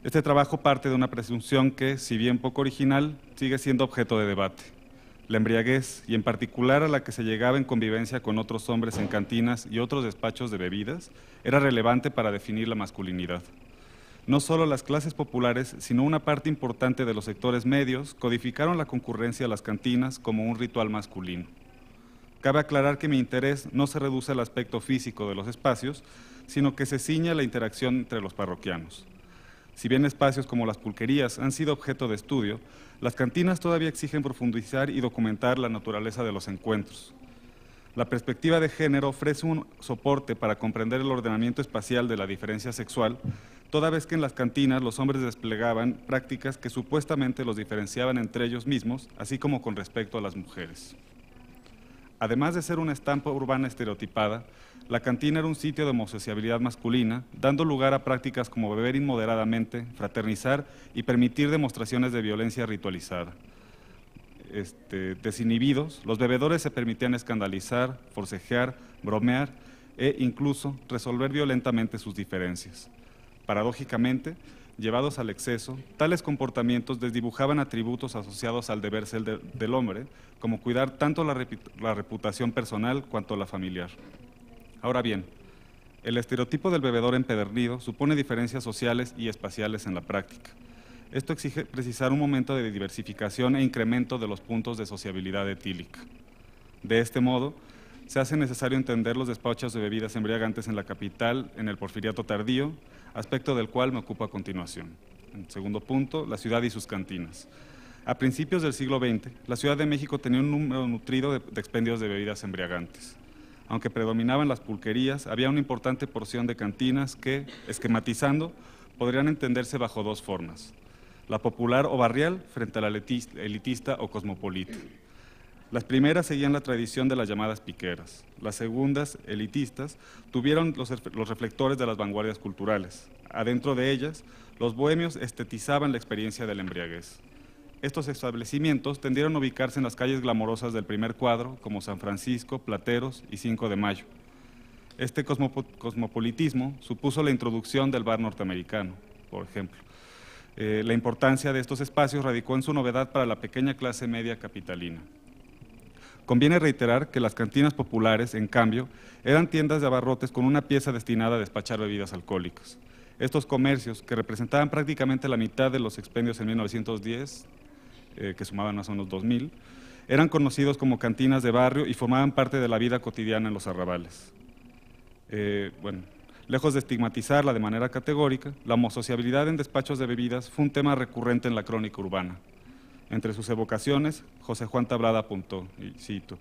Este trabajo parte de una presunción que, si bien poco original, sigue siendo objeto de debate. La embriaguez, y en particular a la que se llegaba en convivencia con otros hombres en cantinas y otros despachos de bebidas, era relevante para definir la masculinidad. No solo las clases populares, sino una parte importante de los sectores medios codificaron la concurrencia a las cantinas como un ritual masculino. Cabe aclarar que mi interés no se reduce al aspecto físico de los espacios, sino que se ciñe a la interacción entre los parroquianos. Si bien espacios como las pulquerías han sido objeto de estudio, las cantinas todavía exigen profundizar y documentar la naturaleza de los encuentros. La perspectiva de género ofrece un soporte para comprender el ordenamiento espacial de la diferencia sexual, toda vez que en las cantinas los hombres desplegaban prácticas que supuestamente los diferenciaban entre ellos mismos, así como con respecto a las mujeres. Además de ser una estampa urbana estereotipada, la cantina era un sitio de homosociabilidad masculina, dando lugar a prácticas como beber inmoderadamente, fraternizar y permitir demostraciones de violencia ritualizada. Desinhibidos, los bebedores se permitían escandalizar, forcejear, bromear e incluso resolver violentamente sus diferencias. Paradójicamente, llevados al exceso, tales comportamientos desdibujaban atributos asociados al deber ser del hombre, como cuidar tanto la reputación personal cuanto la familiar. Ahora bien, el estereotipo del bebedor empedernido supone diferencias sociales y espaciales en la práctica. Esto exige precisar un momento de diversificación e incremento de los puntos de sociabilidad etílica. De este modo, se hace necesario entender los despachos de bebidas embriagantes en la capital en el Porfiriato tardío, aspecto del cual me ocupo a continuación. En segundo punto, la ciudad y sus cantinas. A principios del siglo XX, la Ciudad de México tenía un número nutrido de expendios de bebidas embriagantes. Aunque predominaban las pulquerías, había una importante porción de cantinas que, esquematizando, podrían entenderse bajo dos formas: la popular o barrial frente a la elitista o cosmopolita. Las primeras seguían la tradición de las llamadas piqueras. Las segundas, elitistas, tuvieron los reflectores de las vanguardias culturales. Adentro de ellas, los bohemios estetizaban la experiencia de la embriaguez. Estos establecimientos tendieron a ubicarse en las calles glamorosas del primer cuadro, como San Francisco, Plateros y 5 de Mayo. Este cosmopolitismo supuso la introducción del bar norteamericano, por ejemplo. La importancia de estos espacios radicó en su novedad para la pequeña clase media capitalina. Conviene reiterar que las cantinas populares, en cambio, eran tiendas de abarrotes con una pieza destinada a despachar bebidas alcohólicas. Estos comercios, que representaban prácticamente la mitad de los expendios en 1910, que sumaban más o menos 2,000, eran conocidos como cantinas de barrio y formaban parte de la vida cotidiana en los arrabales. Lejos de estigmatizarla de manera categórica, la homosociabilidad en despachos de bebidas fue un tema recurrente en la crónica urbana. Entre sus evocaciones, José Juan Tablada apuntó, y cito: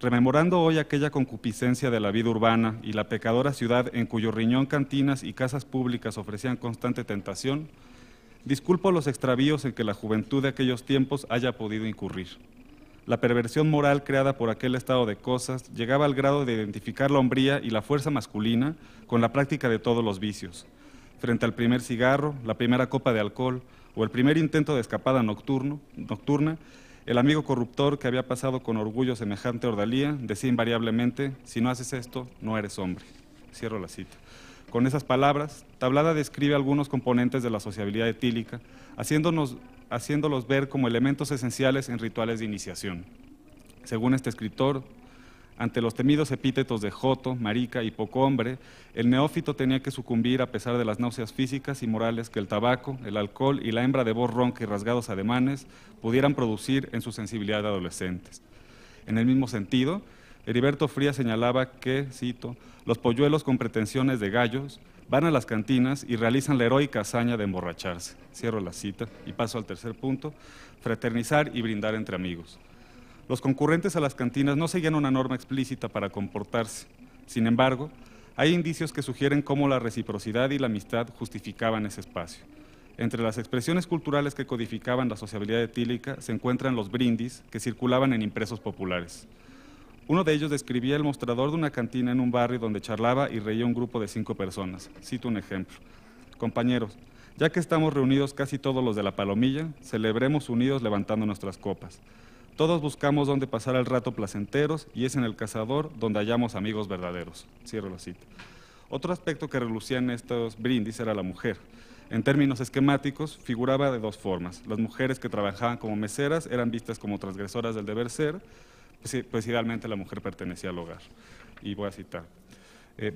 rememorando hoy aquella concupiscencia de la vida urbana y la pecadora ciudad en cuyo riñón cantinas y casas públicas ofrecían constante tentación, disculpo los extravíos en que la juventud de aquellos tiempos haya podido incurrir. La perversión moral creada por aquel estado de cosas llegaba al grado de identificar la hombría y la fuerza masculina con la práctica de todos los vicios. Frente al primer cigarro, la primera copa de alcohol o el primer intento de escapada nocturna, el amigo corruptor que había pasado con orgullo semejante ordalía decía invariablemente: si no haces esto, no eres hombre. Cierro la cita. Con esas palabras, Tablada describe algunos componentes de la sociabilidad etílica, haciéndolos ver como elementos esenciales en rituales de iniciación. Según este escritor, ante los temidos epítetos de joto, marica y poco hombre, el neófito tenía que sucumbir a pesar de las náuseas físicas y morales que el tabaco, el alcohol y la hembra de voz ronca y rasgados ademanes pudieran producir en su sensibilidad de adolescentes. En el mismo sentido, Heriberto Frías señalaba que, cito, los polluelos con pretensiones de gallos van a las cantinas y realizan la heroica hazaña de emborracharse. Cierro la cita y paso al tercer punto: fraternizar y brindar entre amigos. Los concurrentes a las cantinas no seguían una norma explícita para comportarse. Sin embargo, hay indicios que sugieren cómo la reciprocidad y la amistad justificaban ese espacio. Entre las expresiones culturales que codificaban la sociabilidad etílica se encuentran los brindis que circulaban en impresos populares. Uno de ellos describía el mostrador de una cantina en un barrio donde charlaba y reía un grupo de 5 personas. Cito un ejemplo: compañeros, ya que estamos reunidos casi todos los de la Palomilla, celebremos unidos levantando nuestras copas. Todos buscamos dónde pasar el rato placenteros y es en el Cazador donde hallamos amigos verdaderos. Cierro la cita. Otro aspecto que relucía en estos brindis era la mujer. En términos esquemáticos, figuraba de dos formas. Las mujeres que trabajaban como meseras eran vistas como transgresoras del deber ser, pues idealmente la mujer pertenecía al hogar. Y voy a citar.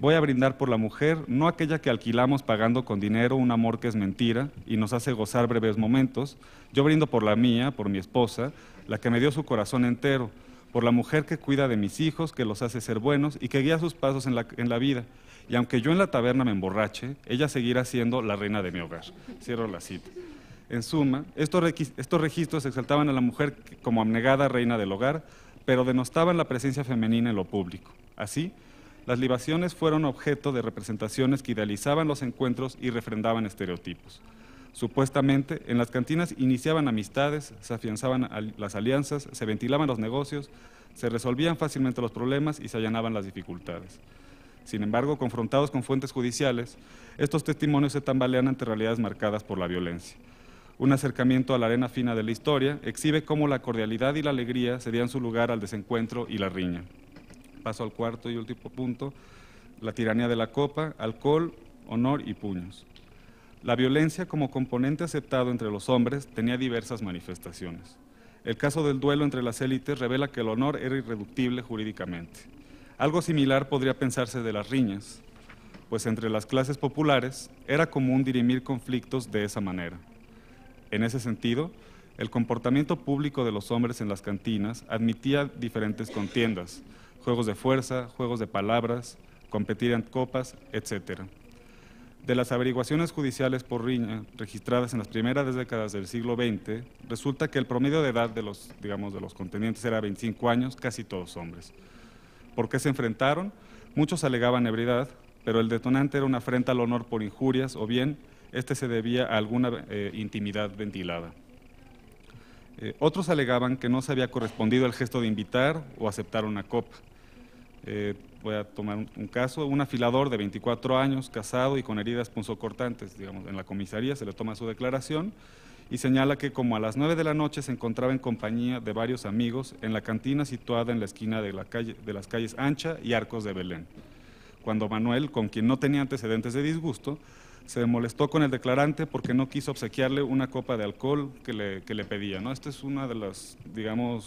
Voy a brindar por la mujer, no aquella que alquilamos pagando con dinero un amor que es mentira y nos hace gozar breves momentos. Yo brindo por la mía, por mi esposa, la que me dio su corazón entero, por la mujer que cuida de mis hijos, que los hace ser buenos y que guía sus pasos en la vida. Y aunque yo en la taberna me emborrache, ella seguirá siendo la reina de mi hogar. Cierro la cita. En suma, estos registros exaltaban a la mujer como abnegada reina del hogar, pero denostaban la presencia femenina en lo público. Así, las libaciones fueron objeto de representaciones que idealizaban los encuentros y refrendaban estereotipos. Supuestamente, en las cantinas iniciaban amistades, se afianzaban las alianzas, se ventilaban los negocios, se resolvían fácilmente los problemas y se allanaban las dificultades. Sin embargo, confrontados con fuentes judiciales, estos testimonios se tambalean ante realidades marcadas por la violencia. Un acercamiento a la arena fina de la historia exhibe cómo la cordialidad y la alegría cedían su lugar al desencuentro y la riña. Paso al cuarto y último punto, la tiranía de la copa, alcohol, honor y puños. La violencia como componente aceptado entre los hombres tenía diversas manifestaciones. El caso del duelo entre las élites revela que el honor era irreductible jurídicamente. Algo similar podría pensarse de las riñas, pues entre las clases populares era común dirimir conflictos de esa manera. En ese sentido, el comportamiento público de los hombres en las cantinas admitía diferentes contiendas, juegos de fuerza, juegos de palabras, competir en copas, etc. De las averiguaciones judiciales por riña registradas en las primeras décadas del siglo XX, resulta que el promedio de edad de los contendientes era 25 años, casi todos hombres. ¿Por qué se enfrentaron? Muchos alegaban ebriedad, pero el detonante era una afrenta al honor por injurias o bien este se debía a alguna intimidad ventilada. Otros alegaban que no se había correspondido el gesto de invitar o aceptar una copa. Voy a tomar un caso, un afilador de 24 años, casado y con heridas punzocortantes, en la comisaría se le toma su declaración y señala que como a las 9 de la noche se encontraba en compañía de varios amigos en la cantina situada en la esquina de las calles Ancha y Arcos de Belén, cuando Manuel, con quien no tenía antecedentes de disgusto, se molestó con el declarante porque no quiso obsequiarle una copa de alcohol que le pedía, ¿no? Esta es una de las,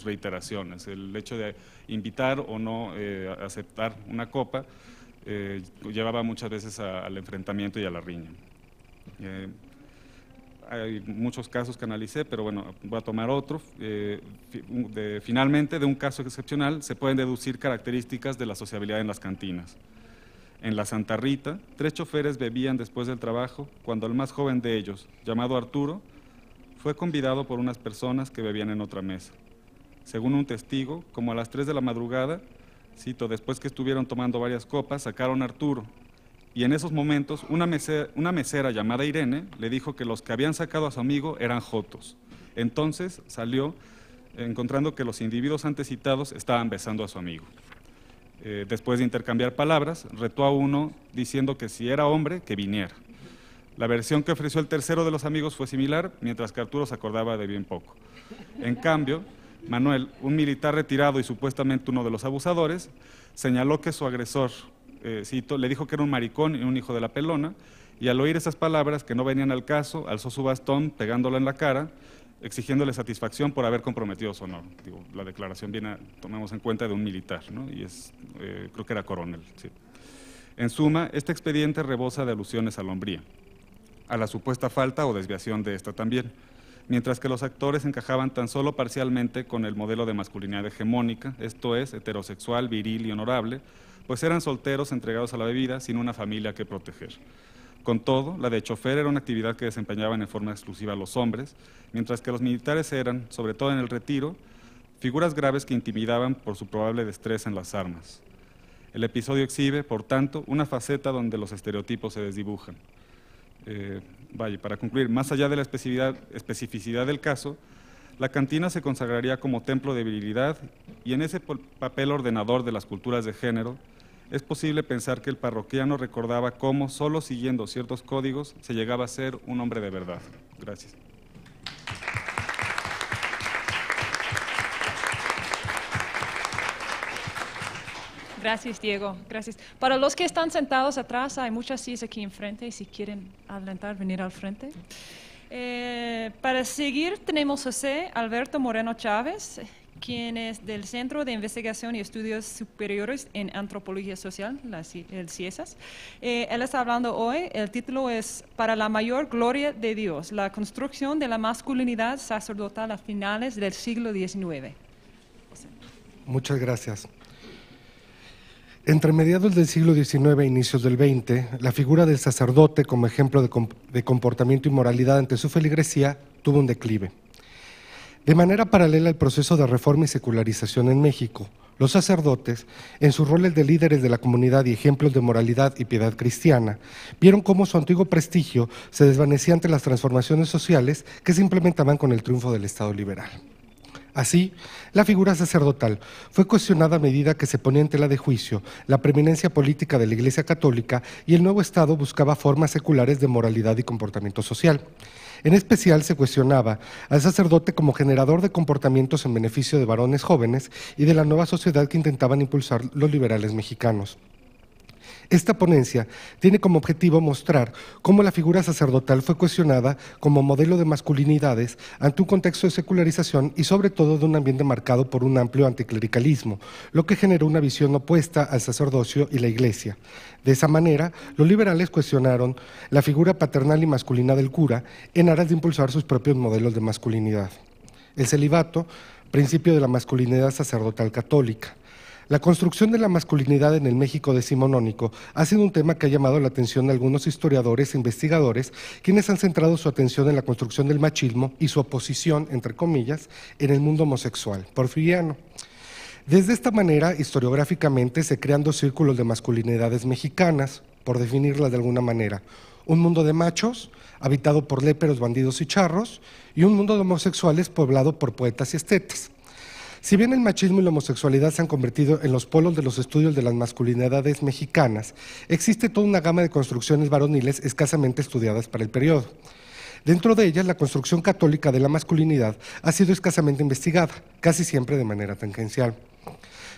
reiteraciones, el hecho de invitar o no aceptar una copa llevaba muchas veces al enfrentamiento y a la riña. Hay muchos casos que analicé, pero bueno, voy a tomar otro. Finalmente, de un caso excepcional, se pueden deducir características de la sociabilidad en las cantinas. En la Santa Rita, 3 choferes bebían después del trabajo cuando el más joven de ellos, llamado Arturo, fue convidado por unas personas que bebían en otra mesa. Según un testigo, como a las 3 de la madrugada, cito, después que estuvieron tomando varias copas, sacaron a Arturo. Y en esos momentos, una mesera llamada Irene le dijo que los que habían sacado a su amigo eran jotos. Entonces salió encontrando que los individuos antes citados estaban besando a su amigo. Después de intercambiar palabras, retó a uno diciendo que si era hombre, que viniera. La versión que ofreció el tercero de los amigos fue similar, mientras que Arturo se acordaba de bien poco. En cambio, Manuel, un militar retirado y supuestamente uno de los abusadores, señaló que su agresor, cito, le dijo que era un maricón y un hijo de la pelona, y al oír esas palabras que no venían al caso, alzó su bastón pegándola en la cara, exigiéndole satisfacción por haber comprometido su honor. La declaración viene, tomemos en cuenta, de un militar, ¿no? Y creo que era coronel. Sí. En suma, este expediente rebosa de alusiones a la hombría, a la supuesta falta o desviación de esta también, mientras que los actores encajaban tan solo parcialmente con el modelo de masculinidad hegemónica, esto es, heterosexual, viril y honorable, pues eran solteros entregados a la bebida sin una familia que proteger. Con todo, la de chofer era una actividad que desempeñaban en forma exclusiva los hombres, mientras que los militares eran, sobre todo en el retiro, figuras graves que intimidaban por su probable destreza en las armas. El episodio exhibe, por tanto, una faceta donde los estereotipos se desdibujan. Para concluir, más allá de la especificidad del caso, la cantina se consagraría como templo de virilidad y en ese papel ordenador de las culturas de género, es posible pensar que el parroquiano recordaba cómo, solo siguiendo ciertos códigos, se llegaba a ser un hombre de verdad. Gracias. Gracias, Diego. Gracias. Para los que están sentados atrás, hay muchas sillas aquí enfrente, si quieren adelantar, venir al frente. Para seguir, tenemos José Alberto Moreno Chávez, quien es del Centro de Investigación y Estudios Superiores en Antropología Social, el CIESAS. Él está hablando hoy, el título es Para la mayor gloria de Dios, la construcción de la masculinidad sacerdotal a finales del siglo XIX. Muchas gracias. Entre mediados del siglo XIX e inicios del XX, la figura del sacerdote como ejemplo de comportamiento y moralidad ante su feligresía tuvo un declive. De manera paralela al proceso de reforma y secularización en México, los sacerdotes, en sus roles de líderes de la comunidad y ejemplos de moralidad y piedad cristiana, vieron cómo su antiguo prestigio se desvanecía ante las transformaciones sociales que se implementaban con el triunfo del Estado liberal. Así, la figura sacerdotal fue cuestionada a medida que se ponía en tela de juicio la preeminencia política de la Iglesia Católica y el nuevo Estado buscaba formas seculares de moralidad y comportamiento social. En especial se cuestionaba al sacerdote como generador de comportamientos en beneficio de varones jóvenes y de la nueva sociedad que intentaban impulsar los liberales mexicanos. Esta ponencia tiene como objetivo mostrar cómo la figura sacerdotal fue cuestionada como modelo de masculinidades ante un contexto de secularización y sobre todo de un ambiente marcado por un amplio anticlericalismo, lo que generó una visión opuesta al sacerdocio y la Iglesia. De esa manera, los liberales cuestionaron la figura paternal y masculina del cura en aras de impulsar sus propios modelos de masculinidad. El celibato, principio de la masculinidad sacerdotal católica. La construcción de la masculinidad en el México decimonónico ha sido un tema que ha llamado la atención de algunos historiadores e investigadores, quienes han centrado su atención en la construcción del machismo y su oposición, entre comillas, en el mundo homosexual porfiriano. Desde esta manera, historiográficamente, se crean dos círculos de masculinidades mexicanas, por definirlas de alguna manera: un mundo de machos, habitado por léperos, bandidos y charros, y un mundo de homosexuales poblado por poetas y estetas. Si bien el machismo y la homosexualidad se han convertido en los polos de los estudios de las masculinidades mexicanas, existe toda una gama de construcciones varoniles escasamente estudiadas para el periodo. Dentro de ellas, la construcción católica de la masculinidad ha sido escasamente investigada, casi siempre de manera tangencial.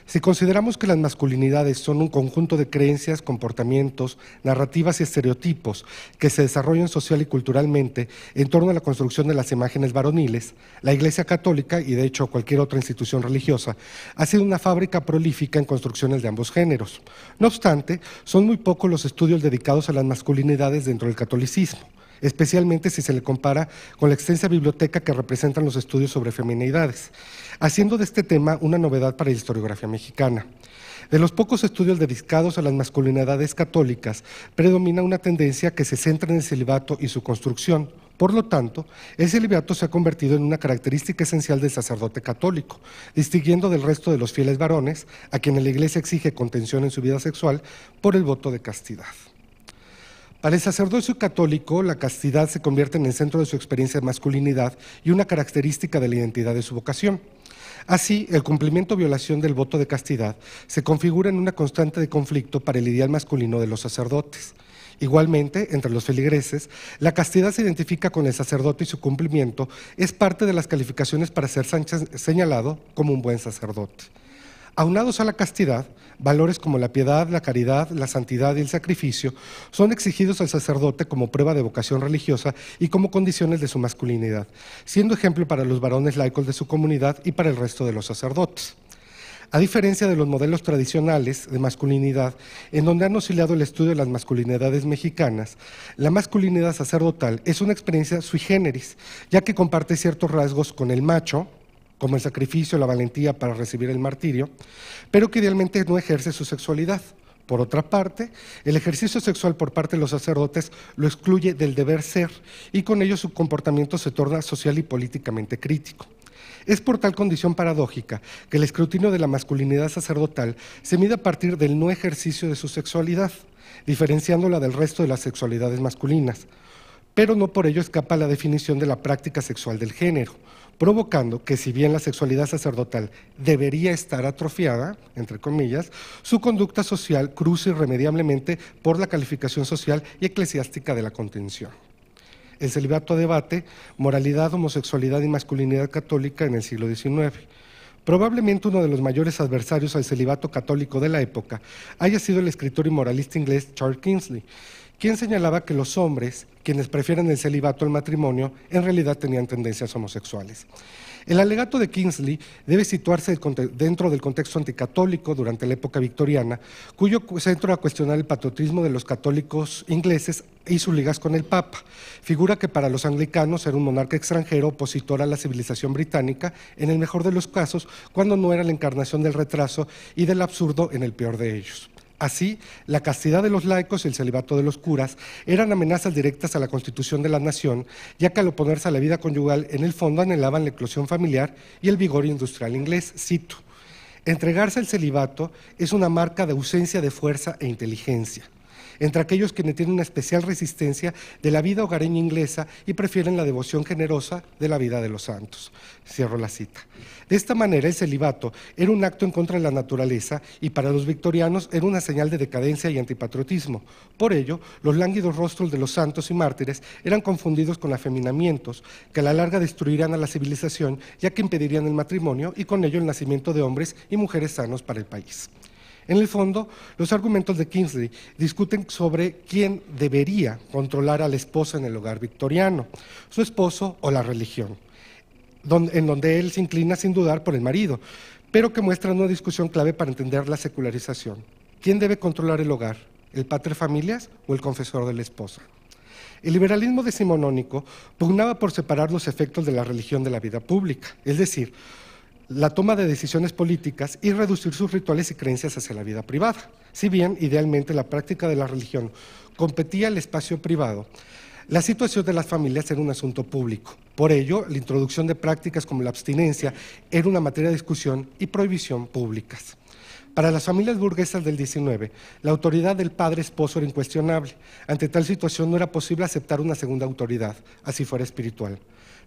Si consideramos que las masculinidades son un conjunto de creencias, comportamientos, narrativas y estereotipos que se desarrollan social y culturalmente en torno a la construcción de las imágenes varoniles, la Iglesia Católica, y de hecho cualquier otra institución religiosa, ha sido una fábrica prolífica en construcciones de ambos géneros. No obstante, son muy pocos los estudios dedicados a las masculinidades dentro del catolicismo, especialmente si se le compara con la extensa biblioteca que representan los estudios sobre feminidades, haciendo de este tema una novedad para la historiografía mexicana. De los pocos estudios dedicados a las masculinidades católicas, predomina una tendencia que se centra en el celibato y su construcción. Por lo tanto, el celibato se ha convertido en una característica esencial del sacerdote católico, distinguiendo del resto de los fieles varones, a quienes la Iglesia exige contención en su vida sexual por el voto de castidad. Para el sacerdocio católico, la castidad se convierte en el centro de su experiencia de masculinidad y una característica de la identidad de su vocación. Así, el cumplimiento o violación del voto de castidad se configura en una constante de conflicto para el ideal masculino de los sacerdotes. Igualmente, entre los feligreses, la castidad se identifica con el sacerdote y su cumplimiento es parte de las calificaciones para ser señalado como un buen sacerdote. Aunados a la castidad, valores como la piedad, la caridad, la santidad y el sacrificio son exigidos al sacerdote como prueba de vocación religiosa y como condiciones de su masculinidad, siendo ejemplo para los varones laicos de su comunidad y para el resto de los sacerdotes. A diferencia de los modelos tradicionales de masculinidad, en donde han oscilado el estudio de las masculinidades mexicanas, la masculinidad sacerdotal es una experiencia sui generis, ya que comparte ciertos rasgos con el macho, como el sacrificio, la valentía para recibir el martirio, pero que idealmente no ejerce su sexualidad. Por otra parte, el ejercicio sexual por parte de los sacerdotes lo excluye del deber ser y con ello su comportamiento se torna social y políticamente crítico. Es por tal condición paradójica que el escrutinio de la masculinidad sacerdotal se mide a partir del no ejercicio de su sexualidad, diferenciándola del resto de las sexualidades masculinas, pero no por ello escapa la definición de la práctica sexual del género, provocando que si bien la sexualidad sacerdotal debería estar atrofiada, entre comillas, su conducta social cruza irremediablemente por la calificación social y eclesiástica de la contención. El celibato debate moralidad, homosexualidad y masculinidad católica en el siglo XIX. Probablemente uno de los mayores adversarios al celibato católico de la época haya sido el escritor y moralista inglés Charles Kingsley, quien señalaba que los hombres, quienes prefieren el celibato al matrimonio, en realidad tenían tendencias homosexuales. El alegato de Kingsley debe situarse dentro del contexto anticatólico durante la época victoriana, cuyo centro era cuestionar el patriotismo de los católicos ingleses y sus ligas con el Papa, figura que para los anglicanos era un monarca extranjero opositor a la civilización británica, en el mejor de los casos, cuando no era la encarnación del retraso y del absurdo en el peor de ellos. Así, la castidad de los laicos y el celibato de los curas eran amenazas directas a la constitución de la nación, ya que al oponerse a la vida conyugal, en el fondo anhelaban la eclosión familiar y el vigor industrial inglés. Cito: entregarse al celibato es una marca de ausencia de fuerza e inteligencia entre aquellos quienes tienen una especial resistencia de la vida hogareña inglesa y prefieren la devoción generosa de la vida de los santos. Cierro la cita. De esta manera, el celibato era un acto en contra de la naturaleza y para los victorianos era una señal de decadencia y antipatriotismo. Por ello, los lánguidos rostros de los santos y mártires eran confundidos con afeminamientos que a la larga destruirían a la civilización, ya que impedirían el matrimonio y con ello el nacimiento de hombres y mujeres sanos para el país. En el fondo, los argumentos de Kingsley discuten sobre quién debería controlar a la esposa en el hogar victoriano, su esposo o la religión, en donde él se inclina sin dudar por el marido, pero que muestran una discusión clave para entender la secularización. ¿Quién debe controlar el hogar? ¿El pater familias o el confesor de la esposa? El liberalismo decimonónico pugnaba por separar los efectos de la religión de la vida pública, es decir, la toma de decisiones políticas y reducir sus rituales y creencias hacia la vida privada. Si bien, idealmente, la práctica de la religión competía al espacio privado, la situación de las familias era un asunto público. Por ello, la introducción de prácticas como la abstinencia era una materia de discusión y prohibición públicas. Para las familias burguesas del XIX, la autoridad del padre esposo era incuestionable. Ante tal situación no era posible aceptar una segunda autoridad, así fuera espiritual.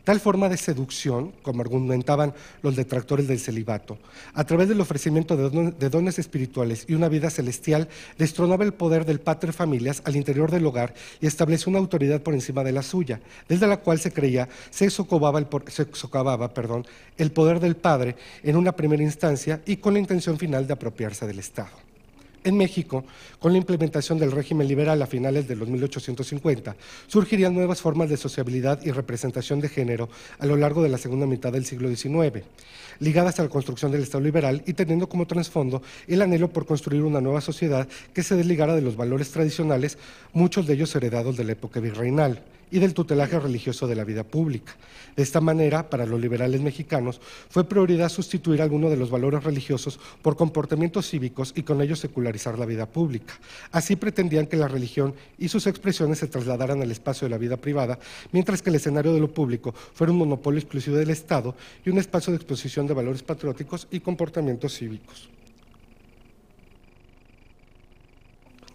Tal forma de seducción, como argumentaban los detractores del celibato, a través del ofrecimiento de dones espirituales y una vida celestial, destronaba el poder del pater familias al interior del hogar y estableció una autoridad por encima de la suya, desde la cual se creía se socavaba el poder del padre en una primera instancia y con la intención final de apropiarse del Estado. En México, con la implementación del régimen liberal a finales de los 1850, surgirían nuevas formas de sociabilidad y representación de género a lo largo de la segunda mitad del siglo XIX, ligadas a la construcción del Estado liberal y teniendo como trasfondo el anhelo por construir una nueva sociedad que se desligara de los valores tradicionales, muchos de ellos heredados de la época virreinal, y del tutelaje religioso de la vida pública. De esta manera, para los liberales mexicanos, fue prioridad sustituir algunos de los valores religiosos por comportamientos cívicos y con ello secularizar la vida pública. Así pretendían que la religión y sus expresiones se trasladaran al espacio de la vida privada, mientras que el escenario de lo público fuera un monopolio exclusivo del Estado y un espacio de exposición de valores patrióticos y comportamientos cívicos.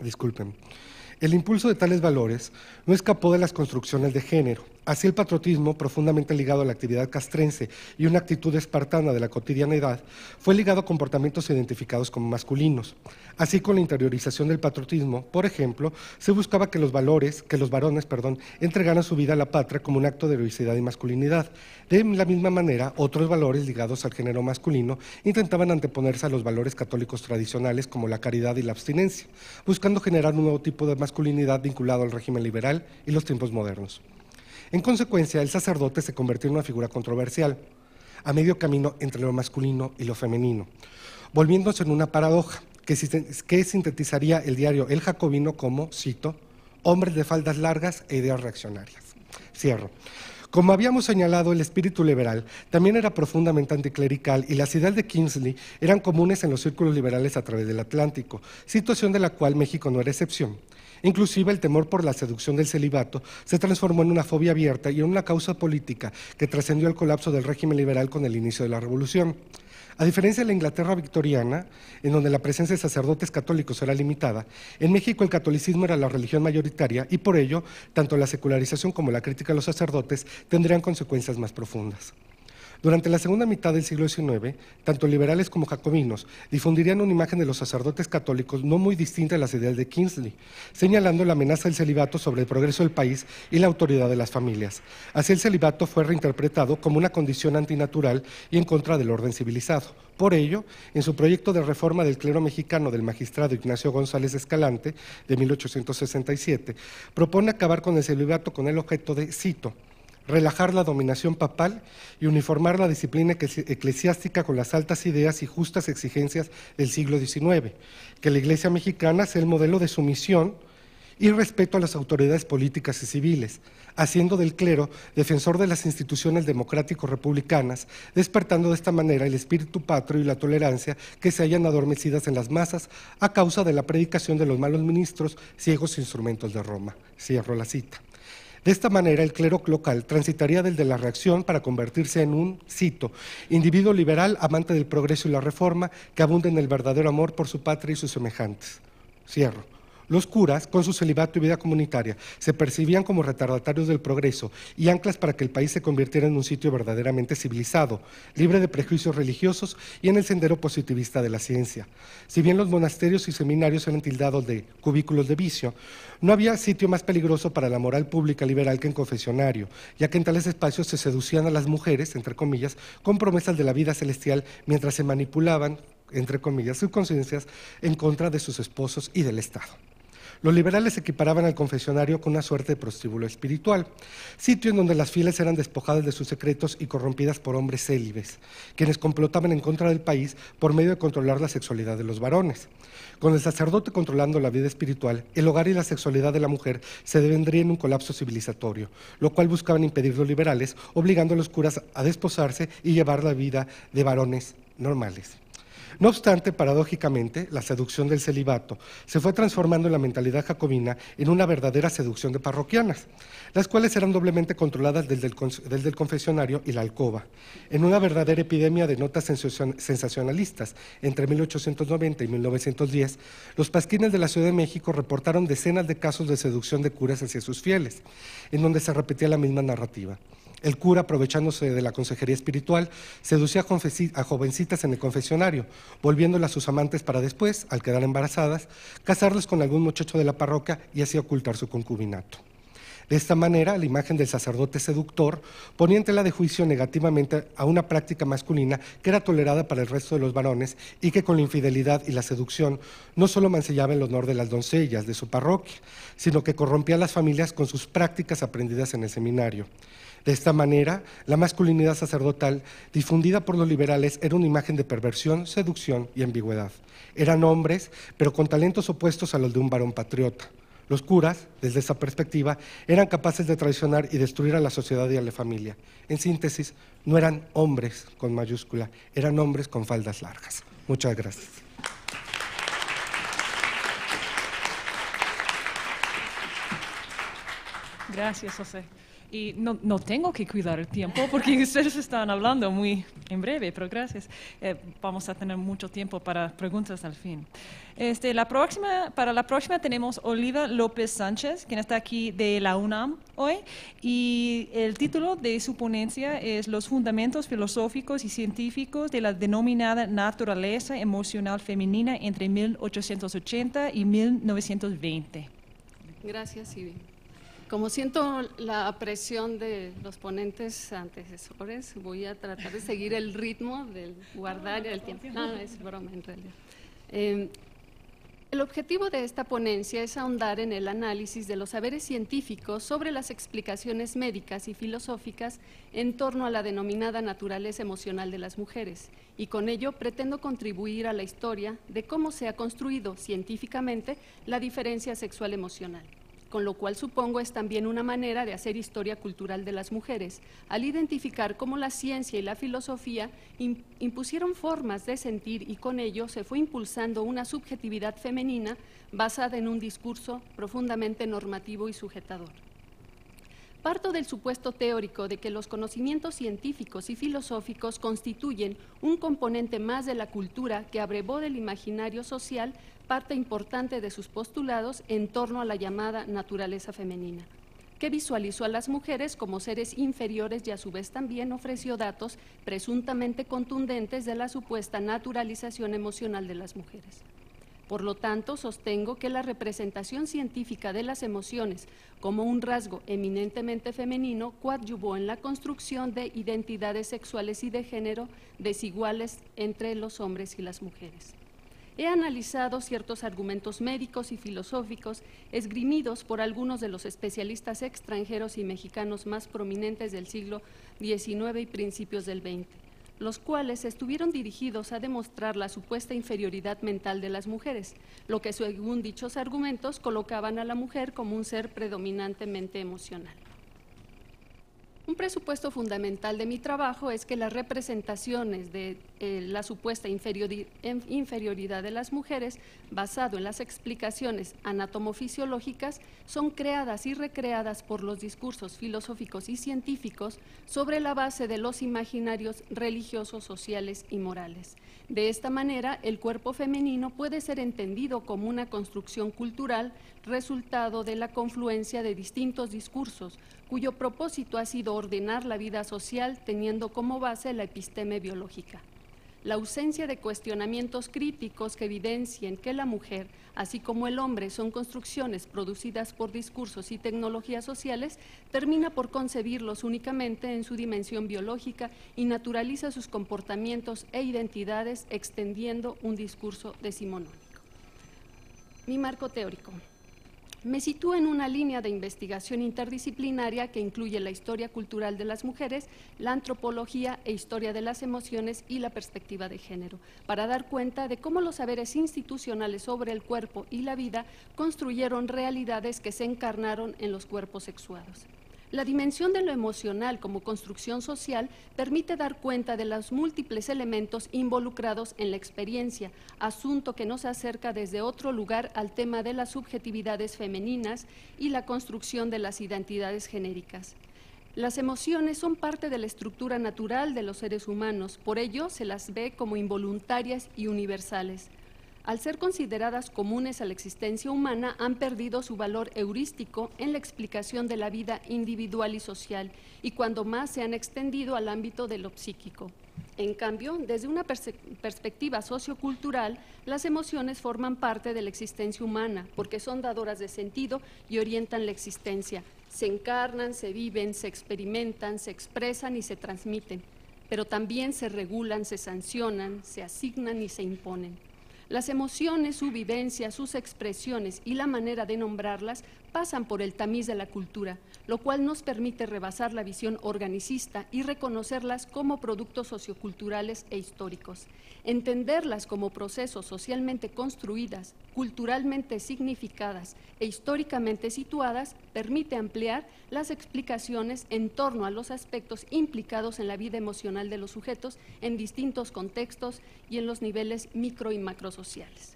Disculpen. El impulso de tales valores no escapó de las construcciones de género. Así, el patriotismo, profundamente ligado a la actividad castrense y una actitud espartana de la cotidianidad, fue ligado a comportamientos identificados como masculinos. Así, con la interiorización del patriotismo, por ejemplo, se buscaba que los varones, entregaran su vida a la patria como un acto de heroicidad y masculinidad. De la misma manera, otros valores ligados al género masculino intentaban anteponerse a los valores católicos tradicionales como la caridad y la abstinencia, buscando generar un nuevo tipo de masculinidad vinculado al régimen liberal y los tiempos modernos. En consecuencia, el sacerdote se convirtió en una figura controversial, a medio camino entre lo masculino y lo femenino, volviéndose en una paradoja que sintetizaría el diario El Jacobino como, cito, hombres de faldas largas e ideas reaccionarias. Cierro. Como habíamos señalado, el espíritu liberal también era profundamente anticlerical y las ideas de Kingsley eran comunes en los círculos liberales a través del Atlántico, situación de la cual México no era excepción. Inclusive el temor por la seducción del celibato se transformó en una fobia abierta y en una causa política que trascendió el colapso del régimen liberal con el inicio de la Revolución. A diferencia de la Inglaterra victoriana, en donde la presencia de sacerdotes católicos era limitada, en México el catolicismo era la religión mayoritaria y por ello, tanto la secularización como la crítica a los sacerdotes tendrían consecuencias más profundas. Durante la segunda mitad del siglo XIX, tanto liberales como jacobinos difundirían una imagen de los sacerdotes católicos no muy distinta a las ideas de Kingsley, señalando la amenaza del celibato sobre el progreso del país y la autoridad de las familias. Así el celibato fue reinterpretado como una condición antinatural y en contra del orden civilizado. Por ello, en su proyecto de reforma del clero mexicano del magistrado Ignacio González Escalante, de 1867, propone acabar con el celibato con el objeto de, cito, relajar la dominación papal y uniformar la disciplina eclesiástica con las altas ideas y justas exigencias del siglo XIX, que la Iglesia mexicana sea el modelo de sumisión y respeto a las autoridades políticas y civiles, haciendo del clero defensor de las instituciones democrático-republicanas, despertando de esta manera el espíritu patrio y la tolerancia que se hallan adormecidas en las masas a causa de la predicación de los malos ministros, ciegos instrumentos de Roma. Cierro la cita. De esta manera, el clero local transitaría del de la reacción para convertirse en un, cito, individuo liberal, amante del progreso y la reforma, que abunda en el verdadero amor por su patria y sus semejantes. Cierro. Los curas, con su celibato y vida comunitaria, se percibían como retardatarios del progreso y anclas para que el país se convirtiera en un sitio verdaderamente civilizado, libre de prejuicios religiosos y en el sendero positivista de la ciencia. Si bien los monasterios y seminarios eran tildados de cubículos de vicio, no había sitio más peligroso para la moral pública liberal que en confesionario, ya que en tales espacios se seducían a las mujeres, entre comillas, con promesas de la vida celestial mientras se manipulaban, entre comillas, sus conciencias en contra de sus esposos y del Estado. Los liberales equiparaban al confesionario con una suerte de prostíbulo espiritual, sitio en donde las fieles eran despojadas de sus secretos y corrompidas por hombres célibes, quienes complotaban en contra del país por medio de controlar la sexualidad de los varones. Con el sacerdote controlando la vida espiritual, el hogar y la sexualidad de la mujer se devendría en un colapso civilizatorio, lo cual buscaban impedir los liberales, obligando a los curas a desposarse y llevar la vida de varones normales. No obstante, paradójicamente, la seducción del celibato se fue transformando en la mentalidad jacobina en una verdadera seducción de parroquianas, las cuales eran doblemente controladas desde el confesionario y la alcoba, en una verdadera epidemia de notas sensacionalistas. Entre 1890 y 1910, los pasquines de la Ciudad de México reportaron decenas de casos de seducción de curas hacia sus fieles, en donde se repetía la misma narrativa. El cura, aprovechándose de la consejería espiritual, seducía a jovencitas en el confesionario, volviéndolas a sus amantes para después, al quedar embarazadas, casarlas con algún muchacho de la parroquia y así ocultar su concubinato. De esta manera, la imagen del sacerdote seductor ponía en tela de juicio negativamente a una práctica masculina que era tolerada para el resto de los varones y que con la infidelidad y la seducción no solo mancillaba el honor de las doncellas de su parroquia, sino que corrompía a las familias con sus prácticas aprendidas en el seminario. De esta manera, la masculinidad sacerdotal, difundida por los liberales, era una imagen de perversión, seducción y ambigüedad. Eran hombres, pero con talentos opuestos a los de un varón patriota. Los curas, desde esa perspectiva, eran capaces de traicionar y destruir a la sociedad y a la familia. En síntesis, no eran hombres con mayúscula, eran hombres con faldas largas. Muchas gracias. Gracias, José. Y no tengo que cuidar el tiempo porque ustedes están hablando muy en breve, pero gracias. Vamos a tener mucho tiempo para preguntas al fin. Para la próxima tenemos Oliva López Sánchez, quien está aquí de la UNAM hoy, y el título de su ponencia es Los fundamentos filosóficos y científicos de la denominada naturaleza emocional femenina entre 1880 y 1920. Gracias, Ivy. Como siento la presión de los ponentes antecesores, voy a tratar de seguir el ritmo, de guardar el tiempo. No, es broma en realidad. El objetivo de esta ponencia es ahondar en el análisis de los saberes científicos sobre las explicaciones médicas y filosóficas en torno a la denominada naturaleza emocional de las mujeres, y con ello pretendo contribuir a la historia de cómo se ha construido científicamente la diferencia sexual emocional, con lo cual supongo es también una manera de hacer historia cultural de las mujeres, al identificar cómo la ciencia y la filosofía impusieron formas de sentir y con ello se fue impulsando una subjetividad femenina basada en un discurso profundamente normativo y sujetador. Parto del supuesto teórico de que los conocimientos científicos y filosóficos constituyen un componente más de la cultura que abrevó del imaginario social parte importante de sus postulados en torno a la llamada naturaleza femenina. que visualizó a las mujeres como seres inferiores y a su vez también ofreció datos presuntamente contundentes de la supuesta naturalización emocional de las mujeres. Por lo tanto, sostengo que la representación científica de las emociones como un rasgo eminentemente femenino coadyuvó en la construcción de identidades sexuales y de género desiguales entre los hombres y las mujeres. He analizado ciertos argumentos médicos y filosóficos esgrimidos por algunos de los especialistas extranjeros y mexicanos más prominentes del siglo XIX y principios del XX, los cuales estuvieron dirigidos a demostrar la supuesta inferioridad mental de las mujeres, lo que según dichos argumentos colocaban a la mujer como un ser predominantemente emocional. Un presupuesto fundamental de mi trabajo es que las representaciones de la supuesta inferioridad de las mujeres, basado en las explicaciones anatomofisiológicas, son creadas y recreadas por los discursos filosóficos y científicos sobre la base de los imaginarios religiosos, sociales y morales. De esta manera, el cuerpo femenino puede ser entendido como una construcción cultural resultado de la confluencia de distintos discursos, cuyo propósito ha sido ordenar la vida social teniendo como base la episteme biológica. La ausencia de cuestionamientos críticos que evidencien que la mujer, así como el hombre, son construcciones producidas por discursos y tecnologías sociales, termina por concebirlos únicamente en su dimensión biológica y naturaliza sus comportamientos e identidades extendiendo un discurso decimonónico. Mi marco teórico. Me sitúo en una línea de investigación interdisciplinaria que incluye la historia cultural de las mujeres, la antropología e historia de las emociones y la perspectiva de género, para dar cuenta de cómo los saberes institucionales sobre el cuerpo y la vida construyeron realidades que se encarnaron en los cuerpos sexuados. La dimensión de lo emocional como construcción social permite dar cuenta de los múltiples elementos involucrados en la experiencia, asunto que nos acerca desde otro lugar al tema de las subjetividades femeninas y la construcción de las identidades genéricas. Las emociones son parte de la estructura natural de los seres humanos, por ello se las ve como involuntarias y universales. Al ser consideradas comunes a la existencia humana, han perdido su valor heurístico en la explicación de la vida individual y social, y cuando más se han extendido al ámbito de lo psíquico. En cambio, desde una perspectiva sociocultural, las emociones forman parte de la existencia humana, porque son dadoras de sentido y orientan la existencia. Se encarnan, se viven, se experimentan, se expresan y se transmiten, pero también se regulan, se sancionan, se asignan y se imponen. Las emociones, su vivencia, sus expresiones y la manera de nombrarlas pasan por el tamiz de la cultura, lo cual nos permite rebasar la visión organicista y reconocerlas como productos socioculturales e históricos. Entenderlas como procesos socialmente construidas, culturalmente significadas e históricamente situadas permite ampliar las explicaciones en torno a los aspectos implicados en la vida emocional de los sujetos en distintos contextos y en los niveles micro y macrosociales.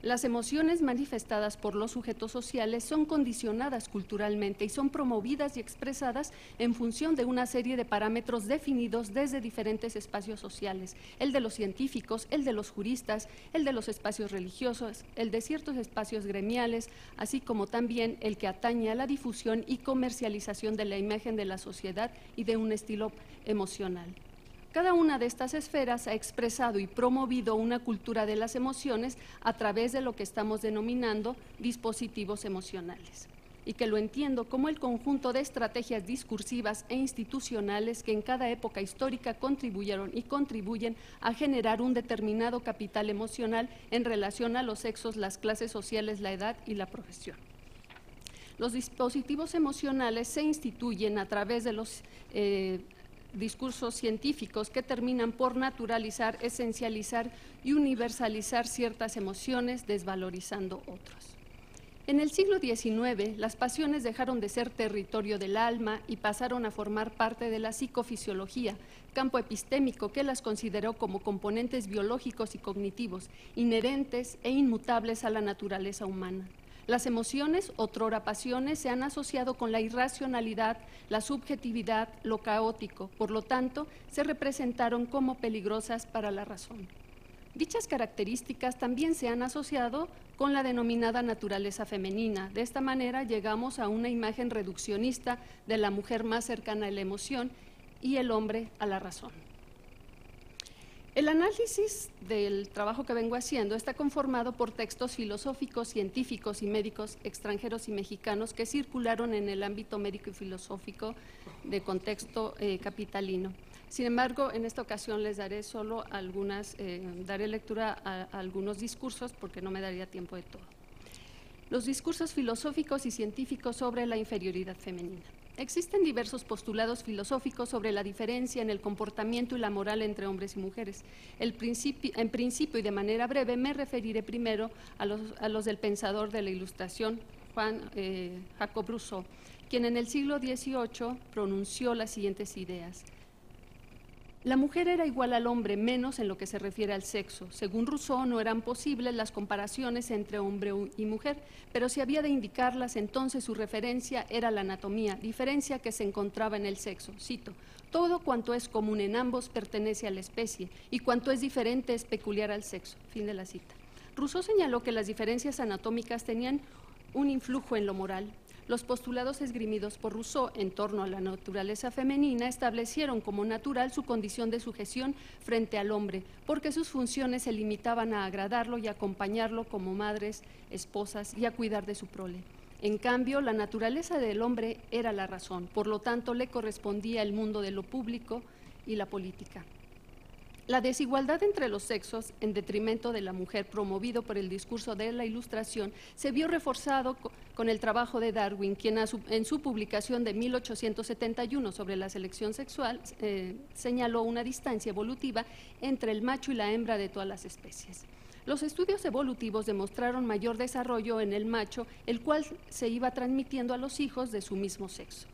Las emociones manifestadas por los sujetos sociales son condicionadas culturalmente y son promovidas y expresadas en función de una serie de parámetros definidos desde diferentes espacios sociales, el de los científicos, el de los juristas, el de los espacios religiosos, el de ciertos espacios gremiales, así como también el que atañe a la difusión y comercialización de la imagen de la sociedad y de un estilo emocional. Cada una de estas esferas ha expresado y promovido una cultura de las emociones a través de lo que estamos denominando dispositivos emocionales, y que lo entiendo como el conjunto de estrategias discursivas e institucionales que en cada época histórica contribuyeron y contribuyen a generar un determinado capital emocional en relación a los sexos, las clases sociales, la edad y la profesión. Los dispositivos emocionales se instituyen a través de los discursos científicos que terminan por naturalizar, esencializar y universalizar ciertas emociones, desvalorizando otros. En el siglo XIX, las pasiones dejaron de ser territorio del alma y pasaron a formar parte de la psicofisiología, campo epistémico que las consideró como componentes biológicos y cognitivos, inherentes e inmutables a la naturaleza humana. Las emociones, otrora pasiones, se han asociado con la irracionalidad, la subjetividad, lo caótico, por lo tanto, se representaron como peligrosas para la razón. Dichas características también se han asociado con la denominada naturaleza femenina. De esta manera llegamos a una imagen reduccionista de la mujer más cercana a la emoción y el hombre a la razón. El análisis del trabajo que vengo haciendo está conformado por textos filosóficos, científicos y médicos extranjeros y mexicanos que circularon en el ámbito médico y filosófico de contexto capitalino. Sin embargo, en esta ocasión les daré solo daré lectura a algunos discursos porque no me daría tiempo de todo. Los discursos filosóficos y científicos sobre la inferioridad femenina. Existen diversos postulados filosóficos sobre la diferencia en el comportamiento y la moral entre hombres y mujeres. En principio y de manera breve me referiré primero a los del pensador de la Ilustración, Jacob Rousseau, quien en el siglo XVIII pronunció las siguientes ideas. La mujer era igual al hombre, menos en lo que se refiere al sexo. Según Rousseau, no eran posibles las comparaciones entre hombre y mujer, pero si había de indicarlas, entonces su referencia era la anatomía, diferencia que se encontraba en el sexo. Cito, todo cuanto es común en ambos pertenece a la especie, y cuanto es diferente es peculiar al sexo. Fin de la cita. Rousseau señaló que las diferencias anatómicas tenían un influjo en lo moral. Los postulados esgrimidos por Rousseau en torno a la naturaleza femenina establecieron como natural su condición de sujeción frente al hombre, porque sus funciones se limitaban a agradarlo y acompañarlo como madres, esposas y a cuidar de su prole. En cambio, la naturaleza del hombre era la razón, por lo tanto le correspondía el mundo de lo público y la política. La desigualdad entre los sexos, en detrimento de la mujer, promovido por el discurso de la Ilustración, se vio reforzado con el trabajo de Darwin, quien en su publicación de 1871 sobre la selección sexual señaló una distancia evolutiva entre el macho y la hembra de todas las especies. Los estudios evolutivos demostraron mayor desarrollo en el macho, el cual se iba transmitiendo a los hijos de su mismo sexo.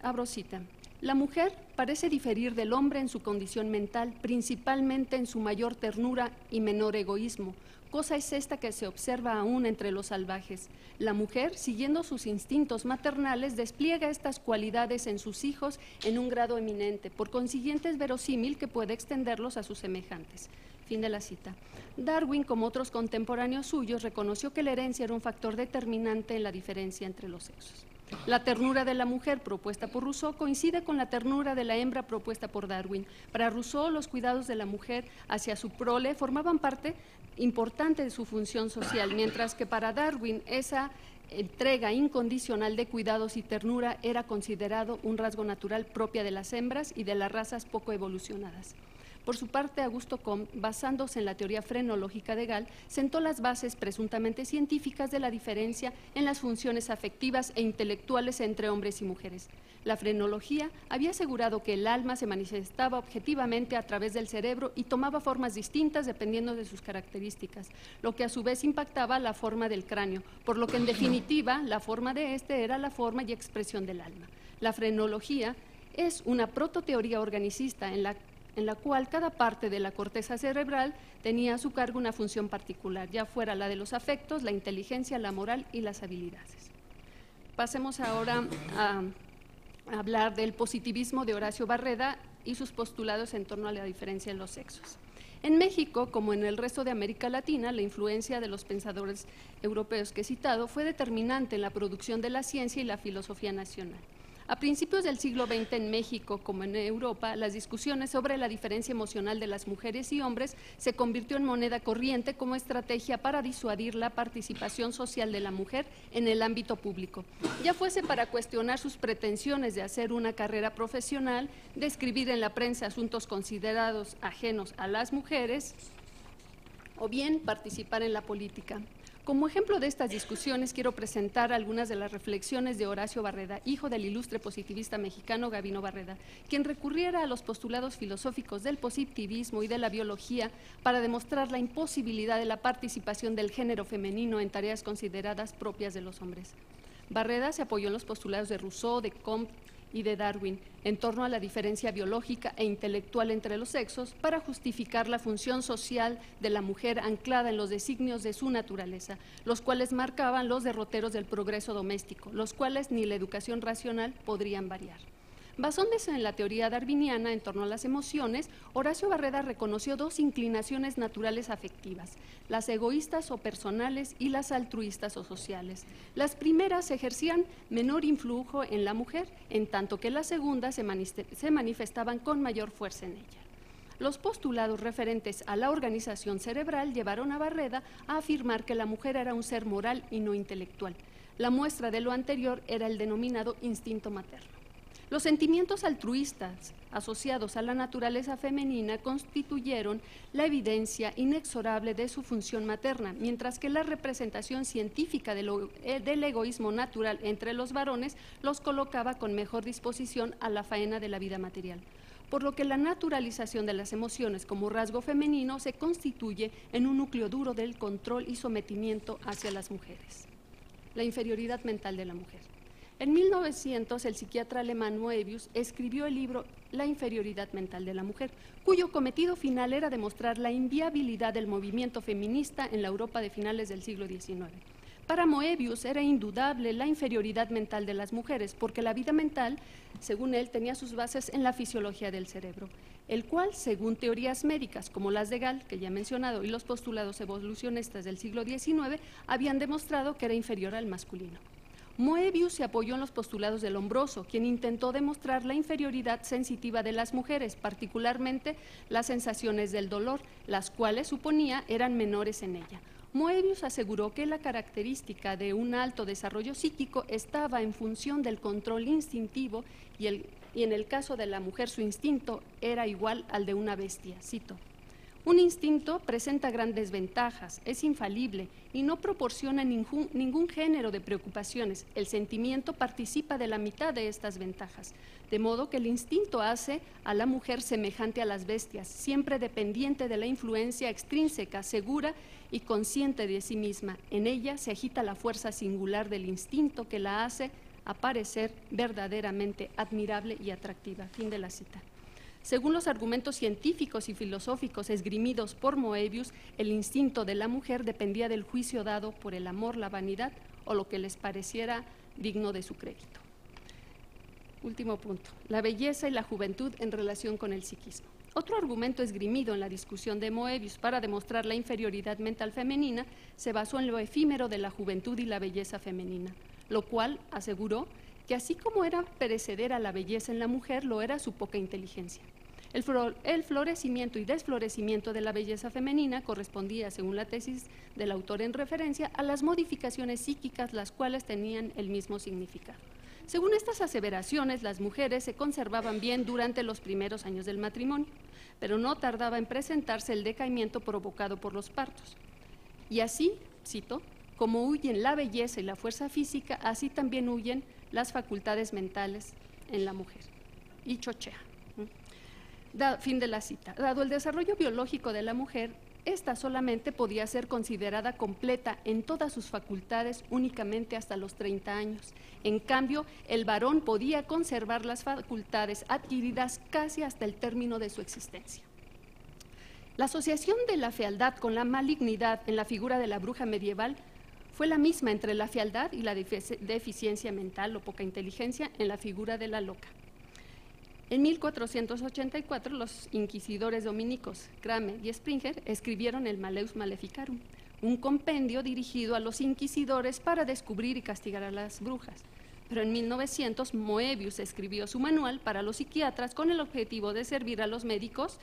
Abro cita. La mujer parece diferir del hombre en su condición mental, principalmente en su mayor ternura y menor egoísmo. Cosa es esta que se observa aún entre los salvajes. La mujer, siguiendo sus instintos maternales, despliega estas cualidades en sus hijos en un grado eminente. Por consiguiente, es verosímil que pueda extenderlos a sus semejantes. Fin de la cita. Darwin, como otros contemporáneos suyos, reconoció que la herencia era un factor determinante en la diferencia entre los sexos. La ternura de la mujer propuesta por Rousseau coincide con la ternura de la hembra propuesta por Darwin. Para Rousseau, los cuidados de la mujer hacia su prole formaban parte importante de su función social, mientras que para Darwin esa entrega incondicional de cuidados y ternura era considerado un rasgo natural propia de las hembras y de las razas poco evolucionadas. Por su parte, Augusto Comte, basándose en la teoría frenológica de Gall, sentó las bases presuntamente científicas de la diferencia en las funciones afectivas e intelectuales entre hombres y mujeres. La frenología había asegurado que el alma se manifestaba objetivamente a través del cerebro y tomaba formas distintas dependiendo de sus características, lo que a su vez impactaba la forma del cráneo, por lo que en definitiva la forma de este era la forma y expresión del alma. La frenología es una prototeoría organicista en la cual cada parte de la corteza cerebral tenía a su cargo una función particular, ya fuera la de los afectos, la inteligencia, la moral y las habilidades. Pasemos ahora a hablar del positivismo de Horacio Barreda y sus postulados en torno a la diferencia en los sexos. En México, como en el resto de América Latina, la influencia de los pensadores europeos que he citado fue determinante en la producción de la ciencia y la filosofía nacional. A principios del siglo XX en México, como en Europa, las discusiones sobre la diferencia emocional de las mujeres y hombres se convirtió en moneda corriente como estrategia para disuadir la participación social de la mujer en el ámbito público, ya fuese para cuestionar sus pretensiones de hacer una carrera profesional, de escribir en la prensa asuntos considerados ajenos a las mujeres, o bien participar en la política. Como ejemplo de estas discusiones, quiero presentar algunas de las reflexiones de Horacio Barreda, hijo del ilustre positivista mexicano Gabino Barreda, quien recurriera a los postulados filosóficos del positivismo y de la biología para demostrar la imposibilidad de la participación del género femenino en tareas consideradas propias de los hombres. Barreda se apoyó en los postulados de Rousseau, de Comte y de Darwin en torno a la diferencia biológica e intelectual entre los sexos para justificar la función social de la mujer anclada en los designios de su naturaleza, los cuales marcaban los derroteros del progreso doméstico, los cuales ni la educación racional podrían variar. Basándose en la teoría darwiniana en torno a las emociones, Horacio Barreda reconoció dos inclinaciones naturales afectivas, las egoístas o personales y las altruistas o sociales. Las primeras ejercían menor influjo en la mujer, en tanto que las segundas se manifestaban con mayor fuerza en ella. Los postulados referentes a la organización cerebral llevaron a Barreda a afirmar que la mujer era un ser moral y no intelectual. La muestra de lo anterior era el denominado instinto materno. Los sentimientos altruistas asociados a la naturaleza femenina constituyeron la evidencia inexorable de su función materna, mientras que la representación científica del egoísmo natural entre los varones los colocaba con mejor disposición a la faena de la vida material. Por lo que la naturalización de las emociones como rasgo femenino se constituye en un núcleo duro del control y sometimiento hacia las mujeres. La inferioridad mental de la mujer. En 1900, el psiquiatra alemán Moebius escribió el libro La inferioridad mental de la mujer, cuyo cometido final era demostrar la inviabilidad del movimiento feminista en la Europa de finales del siglo XIX. Para Moebius era indudable la inferioridad mental de las mujeres, porque la vida mental, según él, tenía sus bases en la fisiología del cerebro, el cual, según teorías médicas como las de Gall, que ya he mencionado, y los postulados evolucionistas del siglo XIX, habían demostrado que era inferior al masculino. Moebius se apoyó en los postulados de Lombroso, quien intentó demostrar la inferioridad sensitiva de las mujeres, particularmente las sensaciones del dolor, las cuales suponía eran menores en ella. Moebius aseguró que la característica de un alto desarrollo psíquico estaba en función del control instintivo y en el caso de la mujer su instinto era igual al de una bestia. Cito: un instinto presenta grandes ventajas, es infalible y no proporciona ningún género de preocupaciones. El sentimiento participa de la mitad de estas ventajas, de modo que el instinto hace a la mujer semejante a las bestias, siempre dependiente de la influencia extrínseca, segura y consciente de sí misma. En ella se agita la fuerza singular del instinto que la hace aparecer verdaderamente admirable y atractiva. Fin de la cita. Según los argumentos científicos y filosóficos esgrimidos por Moebius, el instinto de la mujer dependía del juicio dado por el amor, la vanidad o lo que les pareciera digno de su crédito. Último punto, la belleza y la juventud en relación con el psiquismo. Otro argumento esgrimido en la discusión de Moebius para demostrar la inferioridad mental femenina se basó en lo efímero de la juventud y la belleza femenina, lo cual aseguró que así como era perecedera la belleza en la mujer, lo era su poca inteligencia. El florecimiento y desflorecimiento de la belleza femenina correspondía, según la tesis del autor en referencia, a las modificaciones psíquicas, las cuales tenían el mismo significado. Según estas aseveraciones, las mujeres se conservaban bien durante los primeros años del matrimonio, pero no tardaba en presentarse el decaimiento provocado por los partos. Y así, cito, como huyen la belleza y la fuerza física, así también huyen las facultades mentales en la mujer. Y chochea. Fin de la cita. Dado el desarrollo biológico de la mujer, esta solamente podía ser considerada completa en todas sus facultades únicamente hasta los 30 años. En cambio, el varón podía conservar las facultades adquiridas casi hasta el término de su existencia. La asociación de la fealdad con la malignidad en la figura de la bruja medieval fue la misma entre la fealdad y la deficiencia mental o poca inteligencia en la figura de la loca. En 1484, los inquisidores dominicos Crame y Springer escribieron el Malleus Maleficarum, un compendio dirigido a los inquisidores para descubrir y castigar a las brujas. Pero en 1900, Moebius escribió su manual para los psiquiatras con el objetivo de servir a los médicos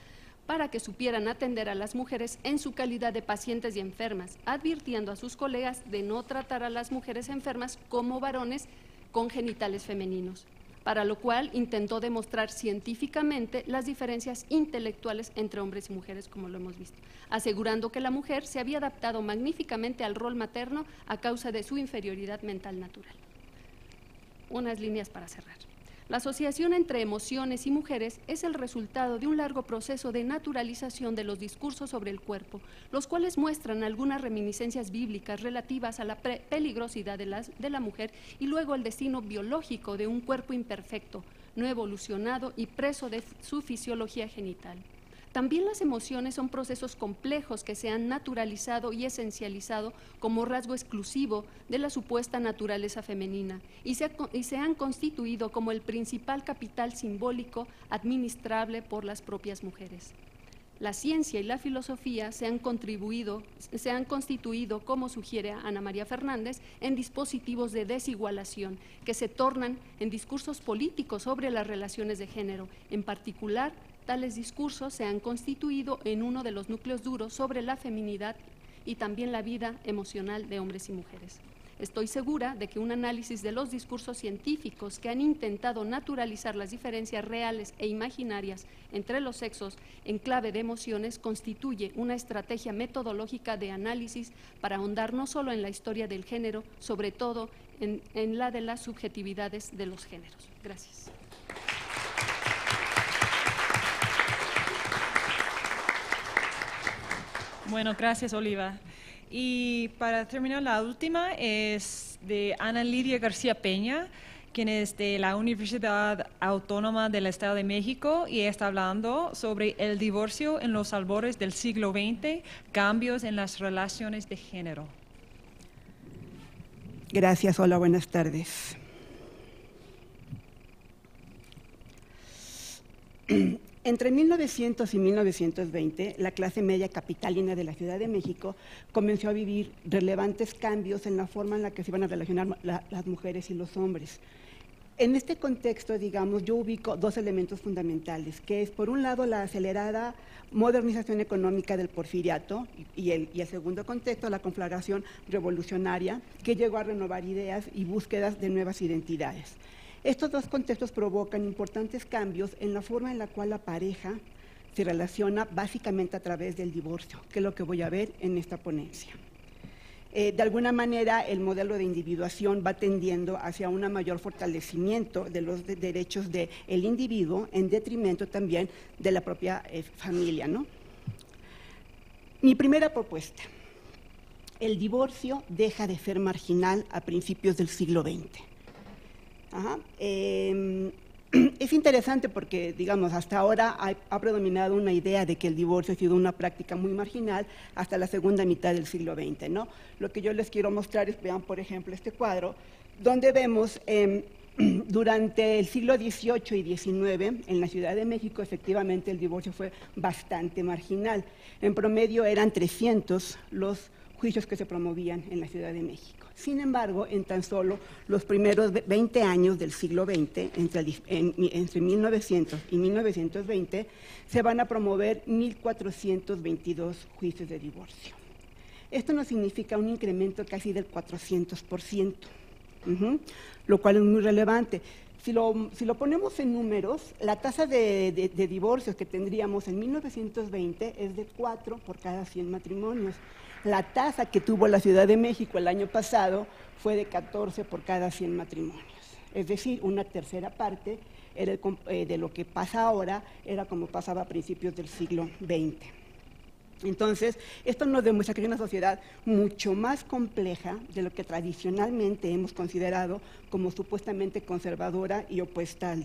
para que supieran atender a las mujeres en su calidad de pacientes y enfermas, advirtiendo a sus colegas de no tratar a las mujeres enfermas como varones con genitales femeninos, para lo cual intentó demostrar científicamente las diferencias intelectuales entre hombres y mujeres, como lo hemos visto, asegurando que la mujer se había adaptado magníficamente al rol materno a causa de su inferioridad mental natural. Unas líneas para cerrar. La asociación entre emociones y mujeres es el resultado de un largo proceso de naturalización de los discursos sobre el cuerpo, los cuales muestran algunas reminiscencias bíblicas relativas a la peligrosidad de la mujer y luego el destino biológico de un cuerpo imperfecto, no evolucionado y preso de su fisiología genital. También las emociones son procesos complejos que se han naturalizado y esencializado como rasgo exclusivo de la supuesta naturaleza femenina y se han constituido como el principal capital simbólico administrable por las propias mujeres. La ciencia y la filosofía se han constituido, como sugiere Ana María Fernández, en dispositivos de desigualación que se tornan en discursos políticos sobre las relaciones de género. En particular, tales discursos se han constituido en uno de los núcleos duros sobre la feminidad y también la vida emocional de hombres y mujeres. Estoy segura de que un análisis de los discursos científicos que han intentado naturalizar las diferencias reales e imaginarias entre los sexos en clave de emociones constituye una estrategia metodológica de análisis para ahondar no solo en la historia del género, sobre todo en la de las subjetividades de los géneros. Gracias. Bueno, gracias, Oliva. Y para terminar, la última es de Ana Lidia García Peña, quien es de la Universidad Autónoma del Estado de México y está hablando sobre el divorcio en los albores del siglo XX, cambios en las relaciones de género. Gracias, hola, buenas tardes. Entre 1900 y 1920, la clase media capitalina de la Ciudad de México comenzó a vivir relevantes cambios en la forma en la que se iban a relacionar las mujeres y los hombres. En este contexto, digamos, yo ubico dos elementos fundamentales, que es, por un lado, la acelerada modernización económica del porfiriato y el segundo contexto, la conflagración revolucionaria, que llegó a renovar ideas y búsquedas de nuevas identidades. Estos dos contextos provocan importantes cambios en la forma en la cual la pareja se relaciona básicamente a través del divorcio, que es lo que voy a ver en esta ponencia. De alguna manera, el modelo de individuación va tendiendo hacia un mayor fortalecimiento de los derechos del individuo en detrimento también de la propia familia, ¿no? Mi primera propuesta: el divorcio deja de ser marginal a principios del siglo XX. Es interesante porque, digamos, hasta ahora ha predominado una idea de que el divorcio ha sido una práctica muy marginal hasta la segunda mitad del siglo XX, ¿no? Lo que yo les quiero mostrar es, vean, por ejemplo, este cuadro, donde vemos durante el siglo XVIII y XIX, en la Ciudad de México, efectivamente, el divorcio fue bastante marginal. En promedio eran 300 los juicios que se promovían en la Ciudad de México. Sin embargo, en tan solo los primeros 20 años del siglo XX, entre 1900 y 1920, se van a promover 1.422 juicios de divorcio. Esto nos significa un incremento casi del 400%, lo cual es muy relevante. Si lo ponemos en números, la tasa de divorcios que tendríamos en 1920 es de 4 por cada 100 matrimonios. La tasa que tuvo la Ciudad de México el año pasado fue de 14 por cada 100 matrimonios. Es decir, una tercera parte era de lo que pasa ahora era como pasaba a principios del siglo XX. Entonces, esto nos demuestra que hay una sociedad mucho más compleja de lo que tradicionalmente hemos considerado como supuestamente conservadora y opuesta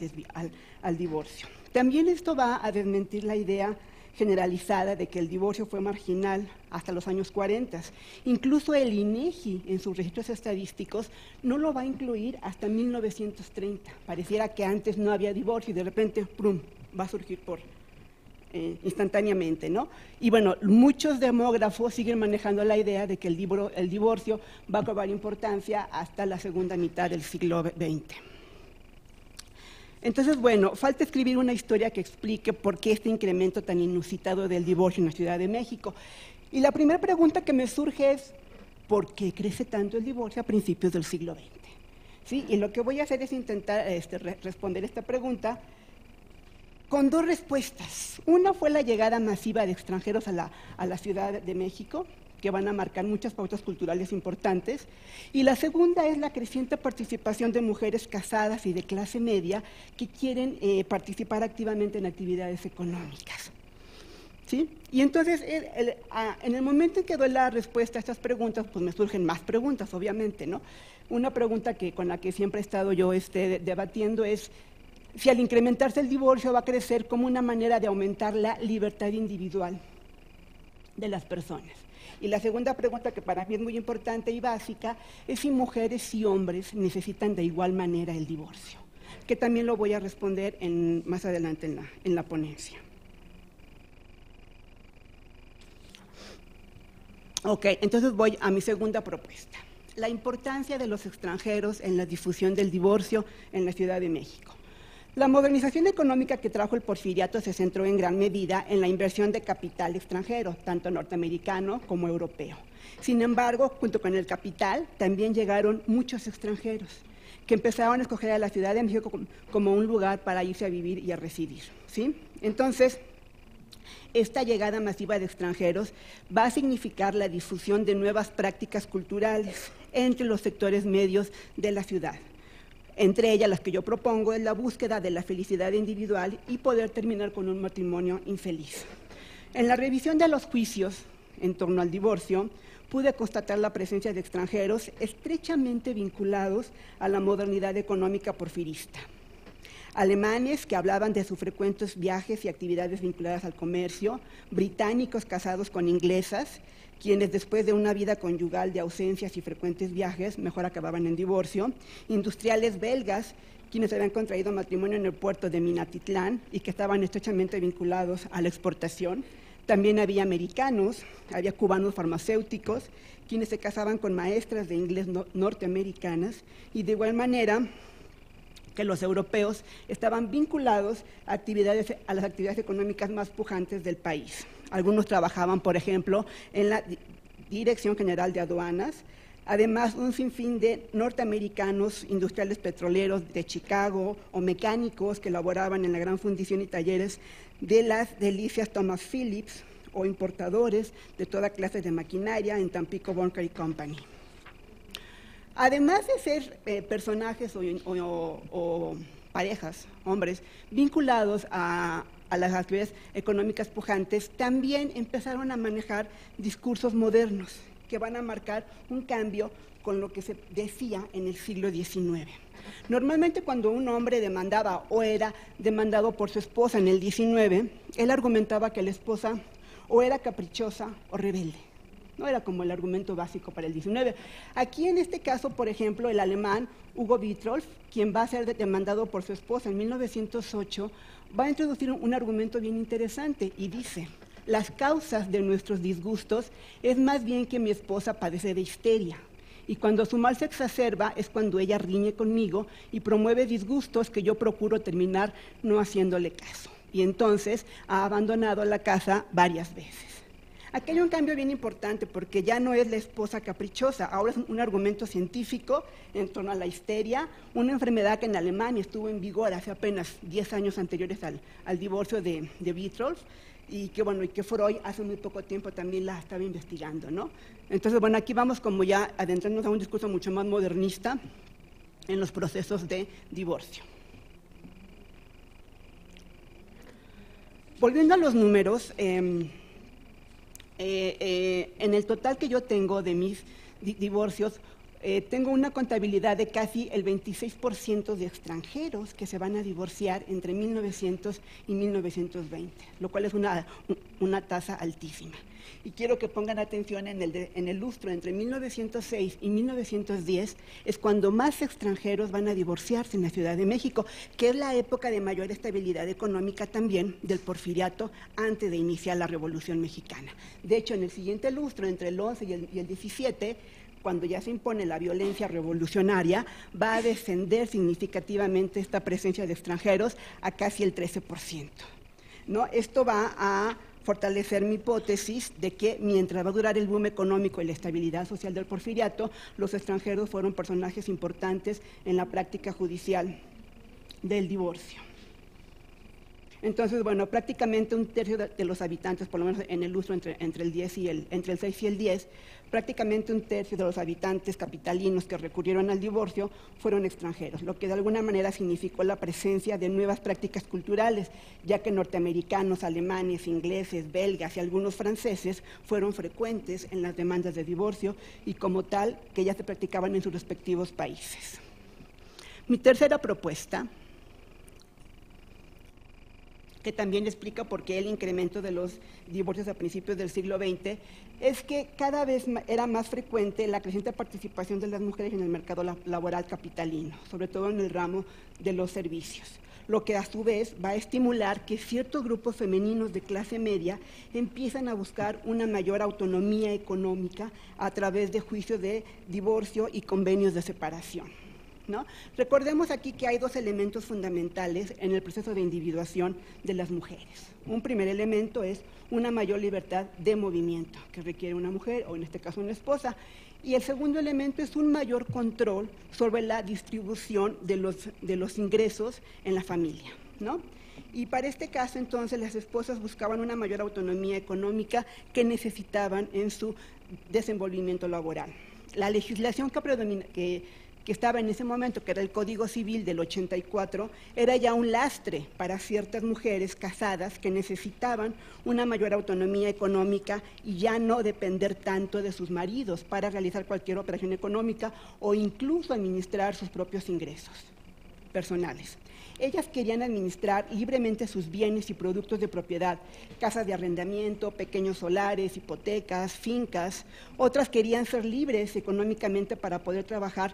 al divorcio. También esto va a desmentir la idea generalizada de que el divorcio fue marginal hasta los años 40. Incluso el INEGI, en sus registros estadísticos, no lo va a incluir hasta 1930. Pareciera que antes no había divorcio y de repente, ¡prum!, va a surgir instantáneamente, ¿no? Y bueno, muchos demógrafos siguen manejando la idea de que el divorcio va a cobrar importancia hasta la segunda mitad del siglo XX. Entonces, bueno, falta escribir una historia que explique por qué este incremento tan inusitado del divorcio en la Ciudad de México. Y la primera pregunta que me surge es, ¿por qué crece tanto el divorcio a principios del siglo XX? ¿Sí? Y lo que voy a hacer es intentar responder esta pregunta con dos respuestas. Una fue la llegada masiva de extranjeros a la Ciudad de México, que van a marcar muchas pautas culturales importantes, y la segunda es la creciente participación de mujeres casadas y de clase media que quieren participar activamente en actividades económicas. ¿Sí? Y entonces, en el momento en que doy la respuesta a estas preguntas, pues me surgen más preguntas, obviamente, ¿no? Una pregunta con la que siempre he estado yo debatiendo es, si al incrementarse el divorcio va a crecer como una manera de aumentar la libertad individual de las personas. Y la segunda pregunta, que para mí es muy importante y básica, es si mujeres y hombres necesitan de igual manera el divorcio, que también lo voy a responder más adelante en la ponencia. Ok, entonces voy a mi segunda propuesta. La importancia de los extranjeros en la difusión del divorcio en la Ciudad de México. La modernización económica que trajo el porfiriato se centró en gran medida en la inversión de capital extranjero, tanto norteamericano como europeo. Sin embargo, junto con el capital, también llegaron muchos extranjeros que empezaron a escoger a la Ciudad de México como un lugar para irse a vivir y a residir, ¿sí? Entonces, esta llegada masiva de extranjeros va a significar la difusión de nuevas prácticas culturales entre los sectores medios de la ciudad. Entre ellas, las que yo propongo, es la búsqueda de la felicidad individual y poder terminar con un matrimonio infeliz. En la revisión de los juicios en torno al divorcio, pude constatar la presencia de extranjeros estrechamente vinculados a la modernidad económica porfirista. Alemanes que hablaban de sus frecuentes viajes y actividades vinculadas al comercio, británicos casados con inglesas, quienes después de una vida conyugal de ausencias y frecuentes viajes, mejor acababan en divorcio, industriales belgas, quienes habían contraído matrimonio en el puerto de Minatitlán y que estaban estrechamente vinculados a la exportación. También había americanos, había cubanos farmacéuticos, quienes se casaban con maestras de inglés norteamericanas, y de igual manera que los europeos estaban vinculados a las actividades económicas más pujantes del país. Algunos trabajaban, por ejemplo, en la Dirección General de Aduanas. Además, un sinfín de norteamericanos industriales petroleros de Chicago o mecánicos que laboraban en la gran fundición y talleres de las delicias Thomas Phillips, o importadores de toda clase de maquinaria en Tampico Bunker Company. Además de ser personajes o parejas, hombres, vinculados a las actividades económicas pujantes, también empezaron a manejar discursos modernos que van a marcar un cambio con lo que se decía en el siglo XIX. Normalmente cuando un hombre demandaba o era demandado por su esposa en el XIX, él argumentaba que la esposa o era caprichosa o rebelde. No era como el argumento básico para el XIX. Aquí en este caso, por ejemplo, el alemán Hugo Vittrolf, quien va a ser demandado por su esposa en 1908, va a introducir un argumento bien interesante y dice: las causas de nuestros disgustos es más bien que mi esposa padece de histeria, y cuando su mal se exacerba es cuando ella riñe conmigo y promueve disgustos que yo procuro terminar no haciéndole caso. Y entonces ha abandonado la casa varias veces. Aquí hay un cambio bien importante porque ya no es la esposa caprichosa, ahora es un argumento científico en torno a la histeria, una enfermedad que en Alemania estuvo en vigor hace apenas 10 años anteriores al divorcio de Vittrolf, y que Freud hace muy poco tiempo también la estaba investigando, ¿no? Entonces, bueno, aquí vamos como ya adentrándonos a un discurso mucho más modernista en los procesos de divorcio. Volviendo a los números, en el total que yo tengo de mis divorcios, tengo una contabilidad de casi el 26% de extranjeros que se van a divorciar entre 1900 y 1920, lo cual es una tasa altísima. Y quiero que pongan atención en el lustro entre 1906 y 1910, es cuando más extranjeros van a divorciarse en la Ciudad de México, que es la época de mayor estabilidad económica también del porfiriato antes de iniciar la Revolución Mexicana. De hecho, en el siguiente lustro, entre el 11 y el 17, cuando ya se impone la violencia revolucionaria, va a descender significativamente esta presencia de extranjeros a casi el 13%. ¿No? Esto va a fortalecer mi hipótesis de que mientras va a durar el boom económico y la estabilidad social del porfiriato, los extranjeros fueron personajes importantes en la práctica judicial del divorcio. Entonces, bueno, prácticamente un tercio de los habitantes, por lo menos en el lustro entre el 6 y el 10, prácticamente un tercio de los habitantes capitalinos que recurrieron al divorcio fueron extranjeros, lo que de alguna manera significó la presencia de nuevas prácticas culturales, ya que norteamericanos, alemanes, ingleses, belgas y algunos franceses fueron frecuentes en las demandas de divorcio y como tal que ya se practicaban en sus respectivos países. Mi tercera propuesta que también explica por qué el incremento de los divorcios a principios del siglo XX, es que cada vez era más frecuente la creciente participación de las mujeres en el mercado laboral capitalino, sobre todo en el ramo de los servicios, lo que a su vez va a estimular que ciertos grupos femeninos de clase media empiezan a buscar una mayor autonomía económica a través de juicios de divorcio y convenios de separación, ¿no? Recordemos aquí que hay dos elementos fundamentales en el proceso de individuación de las mujeres. Un primer elemento es una mayor libertad de movimiento que requiere una mujer, o en este caso una esposa, y el segundo elemento es un mayor control sobre la distribución de los ingresos en la familia, ¿no? Y para este caso, entonces, las esposas buscaban una mayor autonomía económica que necesitaban en su desenvolvimiento laboral. La legislación que estaba en ese momento, que era el Código Civil del 84, era ya un lastre para ciertas mujeres casadas que necesitaban una mayor autonomía económica y ya no depender tanto de sus maridos para realizar cualquier operación económica o incluso administrar sus propios ingresos personales. Ellas querían administrar libremente sus bienes y productos de propiedad, casas de arrendamiento, pequeños solares, hipotecas, fincas. Otras querían ser libres económicamente para poder trabajar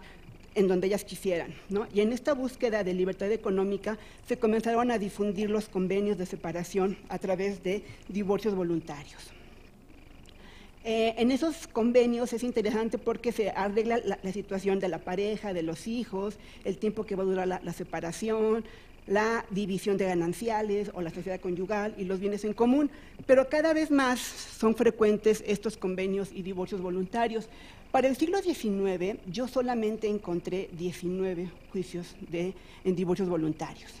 en donde ellas quisieran, ¿no? Y en esta búsqueda de libertad económica se comenzaron a difundir los convenios de separación a través de divorcios voluntarios. En esos convenios es interesante porque se arregla la situación de la pareja, de los hijos, el tiempo que va a durar la separación, la división de gananciales o la sociedad conyugal y los bienes en común, pero cada vez más son frecuentes estos convenios y divorcios voluntarios. Para el siglo XIX yo solamente encontré 19 juicios en divorcios voluntarios.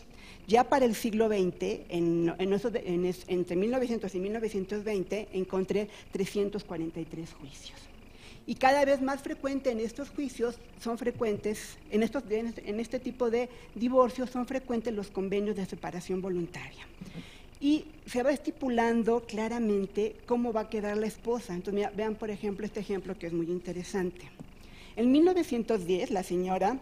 Ya para el siglo XX, entre 1900 y 1920, encontré 343 juicios. Y cada vez más frecuente en estos juicios son frecuentes, en este tipo de divorcios son frecuentes los convenios de separación voluntaria. Y se va estipulando claramente cómo va a quedar la esposa. Entonces, vean, por ejemplo, este ejemplo que es muy interesante. En 1910, la señora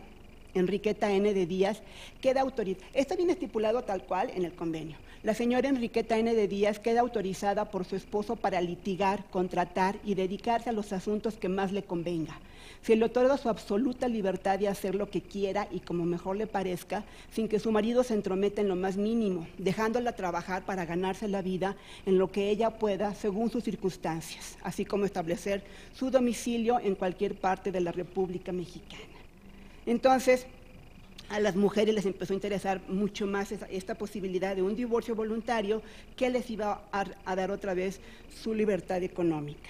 Enriqueta N. de Díaz queda autorizada. Esto viene estipulado tal cual en el convenio. La señora Enriqueta N. de Díaz queda autorizada por su esposo para litigar, contratar y dedicarse a los asuntos que más le convenga. Se le otorga su absoluta libertad de hacer lo que quiera y como mejor le parezca, sin que su marido se entrometa en lo más mínimo, dejándola trabajar para ganarse la vida en lo que ella pueda según sus circunstancias, así como establecer su domicilio en cualquier parte de la República Mexicana. Entonces, a las mujeres les empezó a interesar mucho más esta posibilidad de un divorcio voluntario que les iba a dar otra vez su libertad económica.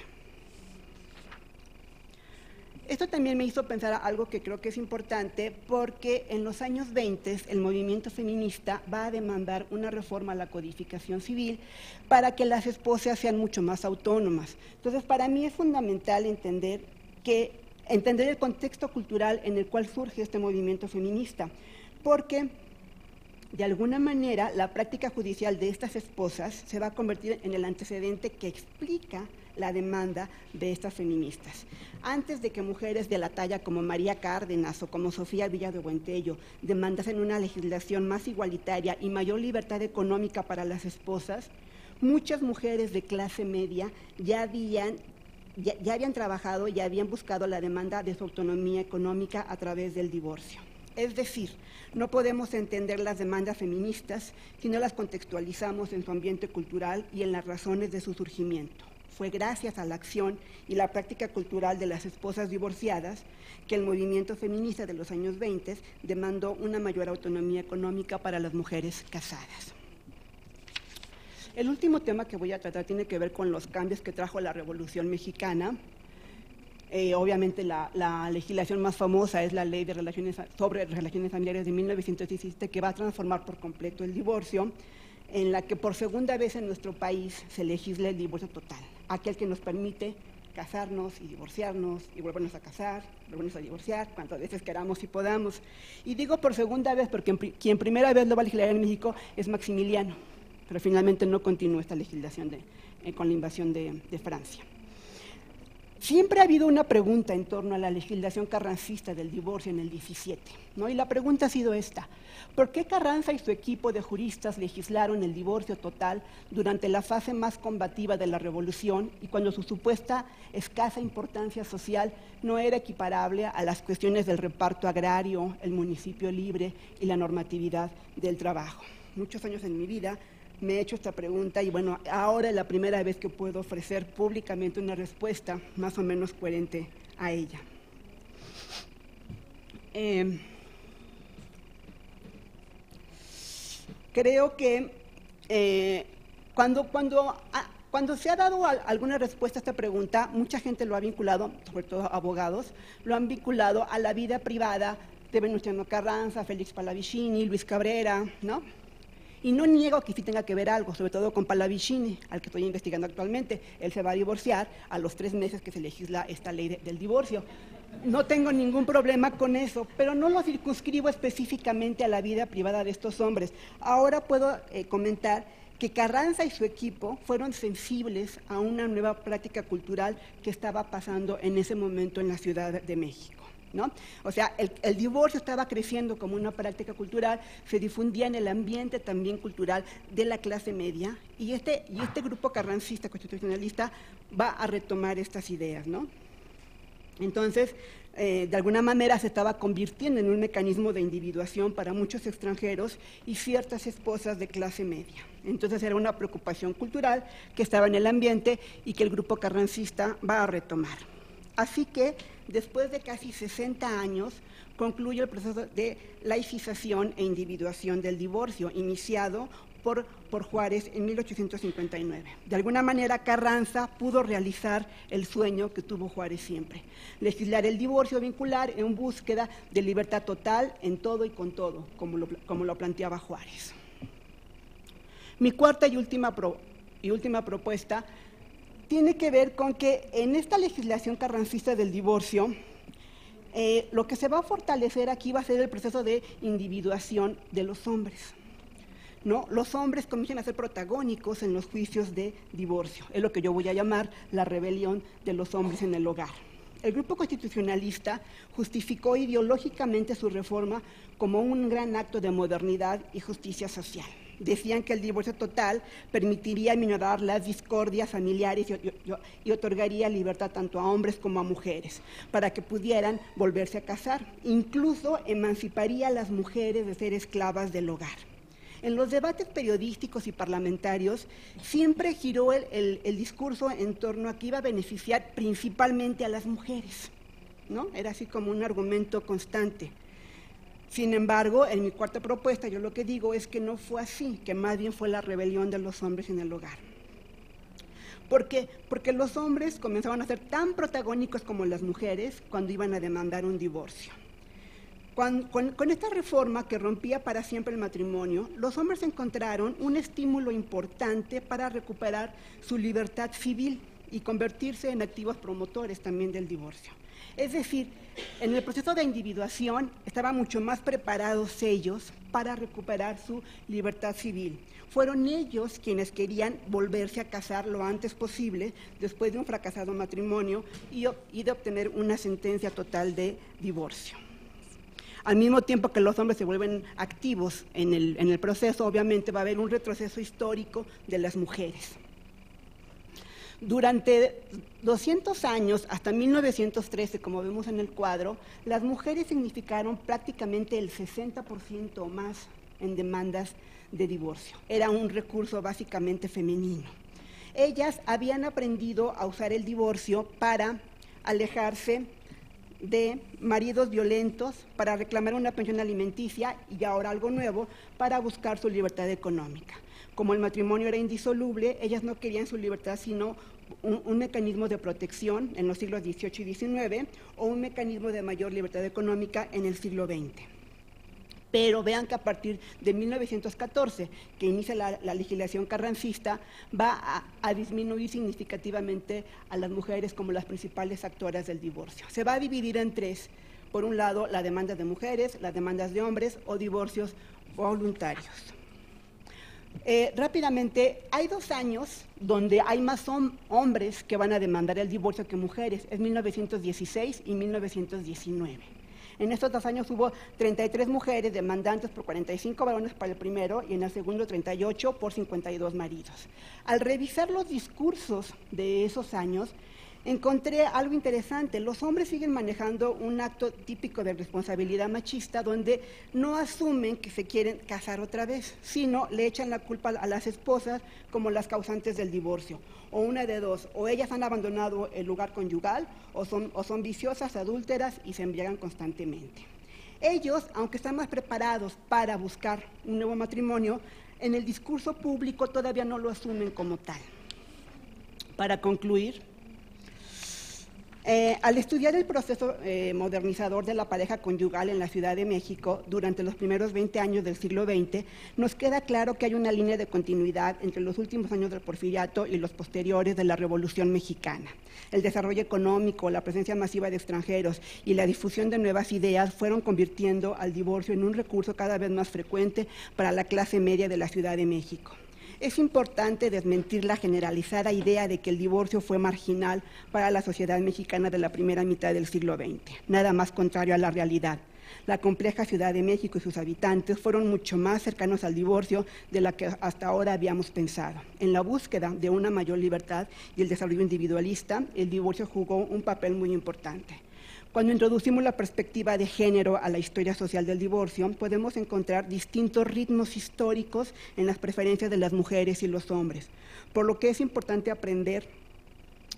Esto también me hizo pensar algo que creo que es importante, porque en los años 20 el movimiento feminista va a demandar una reforma a la codificación civil para que las esposas sean mucho más autónomas. Entonces, para mí es fundamental entender el contexto cultural en el cual surge este movimiento feminista, porque de alguna manera la práctica judicial de estas esposas se va a convertir en el antecedente que explica la demanda de estas feministas. Antes de que mujeres de la talla como María Cárdenas o como Sofía Villa de Buentello demandasen una legislación más igualitaria y mayor libertad económica para las esposas, muchas mujeres de clase media ya habían trabajado y habían buscado la demanda de su autonomía económica a través del divorcio. Es decir, no podemos entender las demandas feministas si no las contextualizamos en su ambiente cultural y en las razones de su surgimiento. Fue gracias a la acción y la práctica cultural de las esposas divorciadas que el movimiento feminista de los años 20 demandó una mayor autonomía económica para las mujeres casadas. El último tema que voy a tratar tiene que ver con los cambios que trajo la Revolución Mexicana. Obviamente la legislación más famosa es la Ley sobre Relaciones Familiares de 1917, que va a transformar por completo el divorcio, en la que por segunda vez en nuestro país se legisla el divorcio total, aquel que nos permite casarnos y divorciarnos y volvernos a casar, volvernos a divorciar cuantas veces queramos y podamos. Y digo por segunda vez porque quien primera vez lo va a legislar en México es Maximiliano, pero finalmente no continuó esta legislación con la invasión de Francia. Siempre ha habido una pregunta en torno a la legislación carrancista del divorcio en el 17, ¿no? Y la pregunta ha sido esta: ¿por qué Carranza y su equipo de juristas legislaron el divorcio total durante la fase más combativa de la Revolución y cuando su supuesta escasa importancia social no era equiparable a las cuestiones del reparto agrario, el municipio libre y la normatividad del trabajo? Muchos años en mi vida me he hecho esta pregunta y bueno, ahora es la primera vez que puedo ofrecer públicamente una respuesta más o menos coherente a ella. Creo que cuando se ha dado alguna respuesta a esta pregunta, mucha gente lo ha vinculado, sobre todo abogados, lo han vinculado a la vida privada de Venustiano Carranza, Félix Pallavicini, Luis Cabrera, ¿no? Y no niego que sí tenga que ver algo, sobre todo con Pallavicini, al que estoy investigando actualmente. Él se va a divorciar a los 3 meses que se legisla esta ley del divorcio. No tengo ningún problema con eso, pero no lo circunscribo específicamente a la vida privada de estos hombres. Ahora puedo comentar que Carranza y su equipo fueron sensibles a una nueva práctica cultural que estaba pasando en ese momento en la Ciudad de México, ¿no? O sea, el divorcio estaba creciendo como una práctica cultural, se difundía en el ambiente también cultural de la clase media, y este grupo carrancista constitucionalista va a retomar estas ideas, ¿no? Entonces, de alguna manera se estaba convirtiendo en un mecanismo de individuación para muchos extranjeros y ciertas esposas de clase media. Entonces era una preocupación cultural que estaba en el ambiente y que el grupo carrancista va a retomar. Así que, después de casi 60 años, concluye el proceso de laicización e individuación del divorcio, iniciado por Juárez en 1859. De alguna manera, Carranza pudo realizar el sueño que tuvo Juárez siempre: legislar el divorcio vincular en búsqueda de libertad total en todo y con todo, como lo planteaba Juárez. Mi cuarta y última propuesta tiene que ver con que en esta legislación carrancista del divorcio, lo que se va a fortalecer aquí va a ser el proceso de individuación de los hombres, ¿no? Los hombres comienzan a ser protagónicos en los juicios de divorcio. Es lo que yo voy a llamar la rebelión de los hombres en el hogar. El grupo constitucionalista justificó ideológicamente su reforma como un gran acto de modernidad y justicia social. Decían que el divorcio total permitiría minorar las discordias familiares y otorgaría libertad tanto a hombres como a mujeres para que pudieran volverse a casar. Incluso emanciparía a las mujeres de ser esclavas del hogar. En los debates periodísticos y parlamentarios siempre giró el discurso en torno a que iba a beneficiar principalmente a las mujeres, ¿no? Era así como un argumento constante. Sin embargo, en mi cuarta propuesta yo lo que digo es que no fue así, que más bien fue la rebelión de los hombres en el hogar. ¿Por qué? Porque los hombres comenzaban a ser tan protagónicos como las mujeres cuando iban a demandar un divorcio. Con esta reforma que rompía para siempre el matrimonio, los hombres encontraron un estímulo importante para recuperar su libertad civil y convertirse en activos promotores también del divorcio. Es decir, en el proceso de individuación estaban mucho más preparados ellos para recuperar su libertad civil. Fueron ellos quienes querían volverse a casar lo antes posible después de un fracasado matrimonio y de obtener una sentencia total de divorcio. Al mismo tiempo que los hombres se vuelven activos en el proceso, obviamente va a haber un retroceso histórico de las mujeres. Durante 200 años, hasta 1913, como vemos en el cuadro, las mujeres significaron prácticamente el 60% o más en demandas de divorcio. Era un recurso básicamente femenino. Ellas habían aprendido a usar el divorcio para alejarse de maridos violentos, para reclamar una pensión alimenticia y ahora algo nuevo, para buscar su libertad económica. Como el matrimonio era indisoluble, ellas no querían su libertad sino un mecanismo de protección en los siglos XVIII y XIX o un mecanismo de mayor libertad económica en el siglo XX. Pero vean que a partir de 1914, que inicia la legislación carrancista, va a disminuir significativamente a las mujeres como las principales actoras del divorcio. Se va a dividir en tres: por un lado, la demanda de mujeres, las demandas de hombres o divorcios voluntarios. Rápidamente, hay 2 años donde hay más hombres que van a demandar el divorcio que mujeres, es 1916 y 1919. En estos 2 años hubo 33 mujeres demandantes por 45 varones para el primero y en el segundo 38 por 52 maridos. Al revisar los discursos de esos años, encontré algo interesante. Los hombres siguen manejando un acto típico de responsabilidad machista donde no asumen que se quieren casar otra vez, sino le echan la culpa a las esposas como las causantes del divorcio. O una de dos, o ellas han abandonado el lugar conyugal o son viciosas, adúlteras y se embriagan constantemente. Ellos, aunque están más preparados para buscar un nuevo matrimonio, en el discurso público todavía no lo asumen como tal. Para concluir, al estudiar el proceso modernizador de la pareja conyugal en la Ciudad de México durante los primeros 20 años del siglo XX, nos queda claro que hay una línea de continuidad entre los últimos años del Porfiriato y los posteriores de la Revolución Mexicana. El desarrollo económico, la presencia masiva de extranjeros y la difusión de nuevas ideas fueron convirtiendo al divorcio en un recurso cada vez más frecuente para la clase media de la Ciudad de México. Es importante desmentir la generalizada idea de que el divorcio fue marginal para la sociedad mexicana de la primera mitad del siglo XX, nada más contrario a la realidad. La compleja Ciudad de México y sus habitantes fueron mucho más cercanos al divorcio de la que hasta ahora habíamos pensado. En la búsqueda de una mayor libertad y el desarrollo individualista, el divorcio jugó un papel muy importante. Cuando introducimos la perspectiva de género a la historia social del divorcio, podemos encontrar distintos ritmos históricos en las preferencias de las mujeres y los hombres, por lo que es importante aprender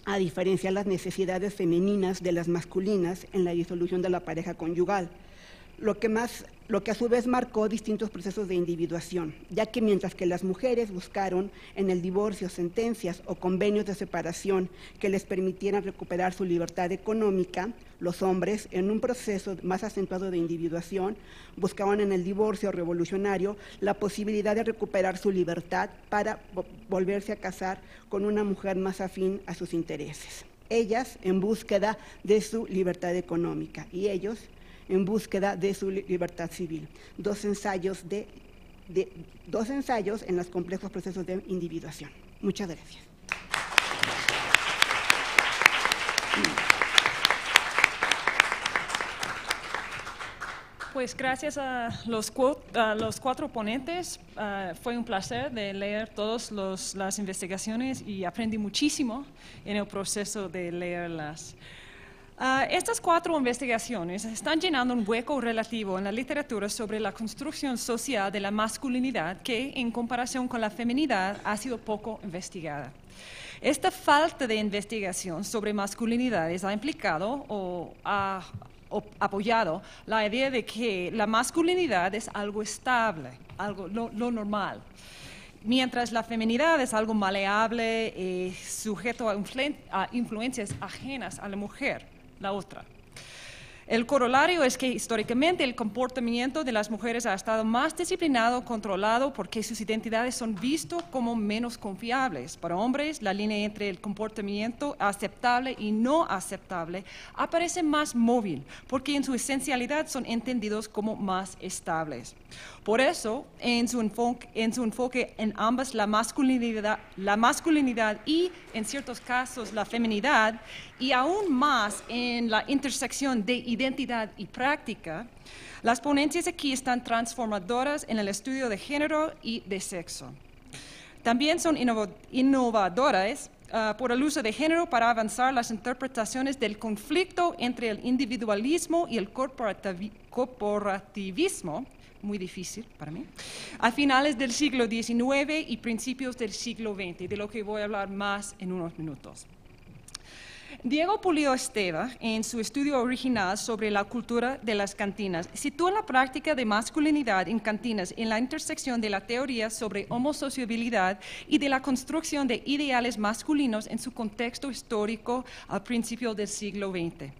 a diferenciar las necesidades femeninas de las masculinas en la disolución de la pareja conyugal, lo que a su vez marcó distintos procesos de individuación, ya que mientras que las mujeres buscaron en el divorcio sentencias o convenios de separación que les permitieran recuperar su libertad económica, los hombres, en un proceso más acentuado de individuación, buscaban en el divorcio revolucionario la posibilidad de recuperar su libertad para volverse a casar con una mujer más afín a sus intereses. Ellas en búsqueda de su libertad económica y ellos en búsqueda de su libertad civil. Dos ensayos en los complejos procesos de individuación. Muchas gracias. Pues gracias a los 4 ponentes, fue un placer de leer todas las investigaciones y aprendí muchísimo en el proceso de leerlas. Estas 4 investigaciones están llenando un hueco relativo en la literatura sobre la construcción social de la masculinidad que, en comparación con la feminidad, ha sido poco investigada. Esta falta de investigación sobre masculinidades ha implicado o ha apoyado la idea de que la masculinidad es algo estable, algo lo normal, mientras la feminidad es algo maleable, sujeto a influencias ajenas a la mujer, la otra. El corolario es que históricamente el comportamiento de las mujeres ha estado más disciplinado, controlado, porque sus identidades son vistas como menos confiables. Para hombres, la línea entre el comportamiento aceptable y no aceptable aparece más móvil, porque en su esencialidad son entendidos como más estables. Por eso, en su enfoque en ambas, la masculinidad y, en ciertos casos, la feminidad, y aún más en la intersección de identidad y práctica, las ponencias aquí están transformadoras en el estudio de género y de sexo. También son innovadoras por el uso de género para avanzar las interpretaciones del conflicto entre el individualismo y el corporativismo, muy difícil para mí, a finales del siglo XIX y principios del siglo XX, de lo que voy a hablar más en unos minutos. Diego Pulido Esteva, en su estudio original sobre la cultura de las cantinas, sitúa la práctica de masculinidad en cantinas en la intersección de la teoría sobre homosociabilidad y de la construcción de ideales masculinos en su contexto histórico al principio del siglo XX.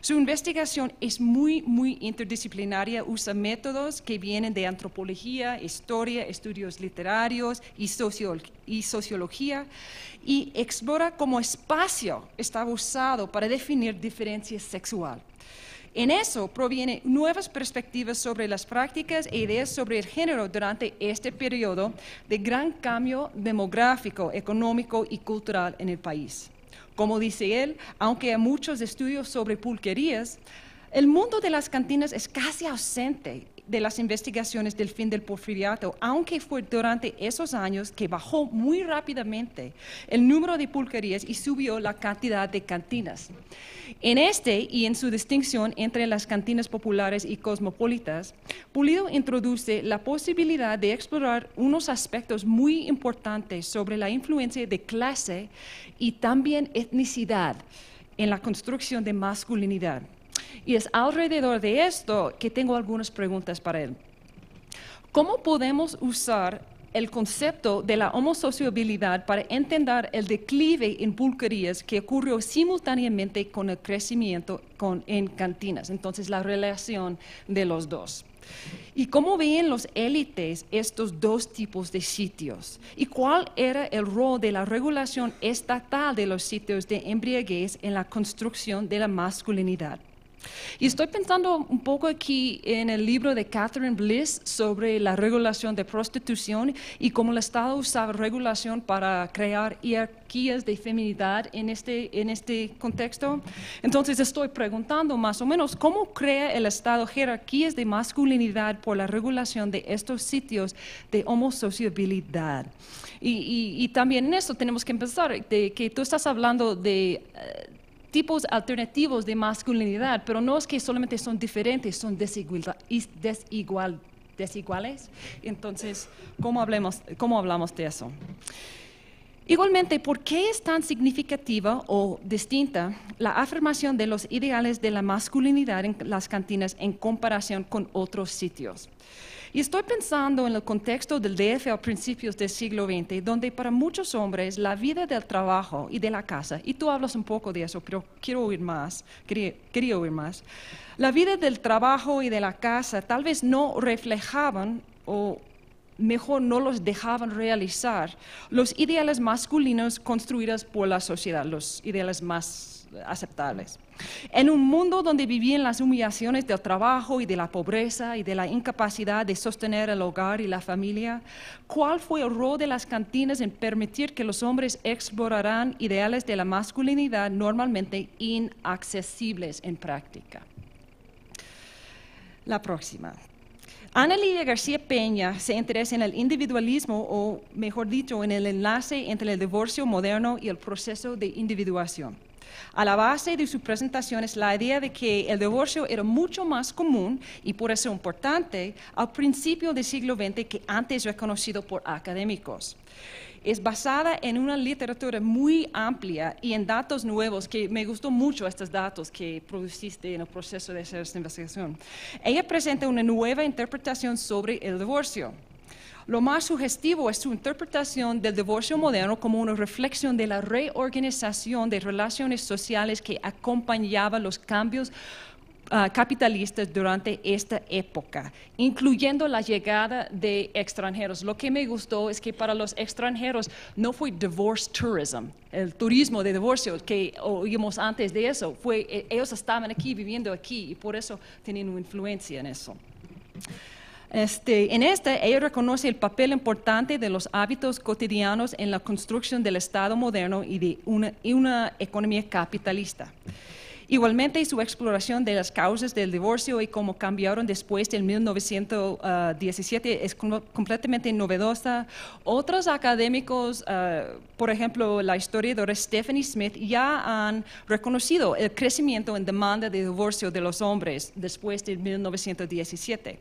Su investigación es muy interdisciplinaria, usa métodos que vienen de antropología, historia, estudios literarios y sociología, y explora cómo espacio está usado para definir diferencia sexual. En eso provienen nuevas perspectivas sobre las prácticas e ideas sobre el género durante este periodo de gran cambio demográfico, económico y cultural en el país. Como dice él, aunque hay muchos estudios sobre pulquerías, el mundo de las cantinas es casi ausente de las investigaciones del fin del porfiriato, aunque fue durante esos años que bajó muy rápidamente el número de pulquerías y subió la cantidad de cantinas. En este y en su distinción entre las cantinas populares y cosmopolitas, Pulido introduce la posibilidad de explorar unos aspectos muy importantes sobre la influencia de clase y también etnicidad en la construcción de masculinidad. Y es alrededor de esto que tengo algunas preguntas para él. ¿Cómo podemos usar el concepto de la homosociabilidad para entender el declive en pulquerías que ocurrió simultáneamente con el crecimiento en cantinas? Entonces, la relación de los dos. ¿Y cómo veían los élites estos dos tipos de sitios? ¿Y cuál era el rol de la regulación estatal de los sitios de embriaguez en la construcción de la masculinidad? Y estoy pensando un poco aquí en el libro de Catherine Bliss sobre la regulación de prostitución y cómo el Estado usaba regulación para crear jerarquías de feminidad en este contexto. Entonces estoy preguntando más o menos cómo crea el Estado jerarquías de masculinidad por la regulación de estos sitios de homosociabilidad. Y también en eso tenemos que empezar, de que tú estás hablando de tipos alternativos de masculinidad, pero no es que solamente son diferentes, son desiguales. Entonces, ¿cómo hablamos de eso? Igualmente, ¿por qué es tan significativa o distinta la afirmación de los ideales de la masculinidad en las cantinas en comparación con otros sitios? Y estoy pensando en el contexto del DF a principios del siglo XX, donde para muchos hombres la vida del trabajo y de la casa, y tú hablas un poco de eso, pero quería oír más, la vida del trabajo y de la casa tal vez no reflejaban o mejor no los dejaban realizar los ideales masculinos construidos por la sociedad, los ideales más aceptables. En un mundo donde vivían las humillaciones del trabajo y de la pobreza y de la incapacidad de sostener el hogar y la familia, ¿cuál fue el rol de las cantinas en permitir que los hombres exploraran ideales de la masculinidad normalmente inaccesibles en práctica? La próxima. Ana Lidia García Peña se interesa en el individualismo, o mejor dicho, en el enlace entre el divorcio moderno y el proceso de individuación. A la base de su presentación es la idea de que el divorcio era mucho más común y por eso importante al principio del siglo XX que antes reconocido por académicos. Es basada en una literatura muy amplia y en datos nuevos, que me gustó mucho estos datos que produciste en el proceso de hacer esta investigación. Ella presenta una nueva interpretación sobre el divorcio. Lo más sugestivo es su interpretación del divorcio moderno como una reflexión de la reorganización de relaciones sociales que acompañaba los cambios capitalistas durante esta época, incluyendo la llegada de extranjeros. Lo que me gustó es que para los extranjeros no fue divorce tourism, el turismo de divorcio que oímos antes de eso, ellos estaban aquí, viviendo aquí, y por eso tienen una influencia en eso. Ella reconoce el papel importante de los hábitos cotidianos en la construcción del Estado moderno y de una economía capitalista. Igualmente, su exploración de las causas del divorcio y cómo cambiaron después del 1917 es completamente novedosa. Otros académicos, por ejemplo, la historiadora Stephanie Smith, ya han reconocido el crecimiento en demanda de divorcio de los hombres después del 1917.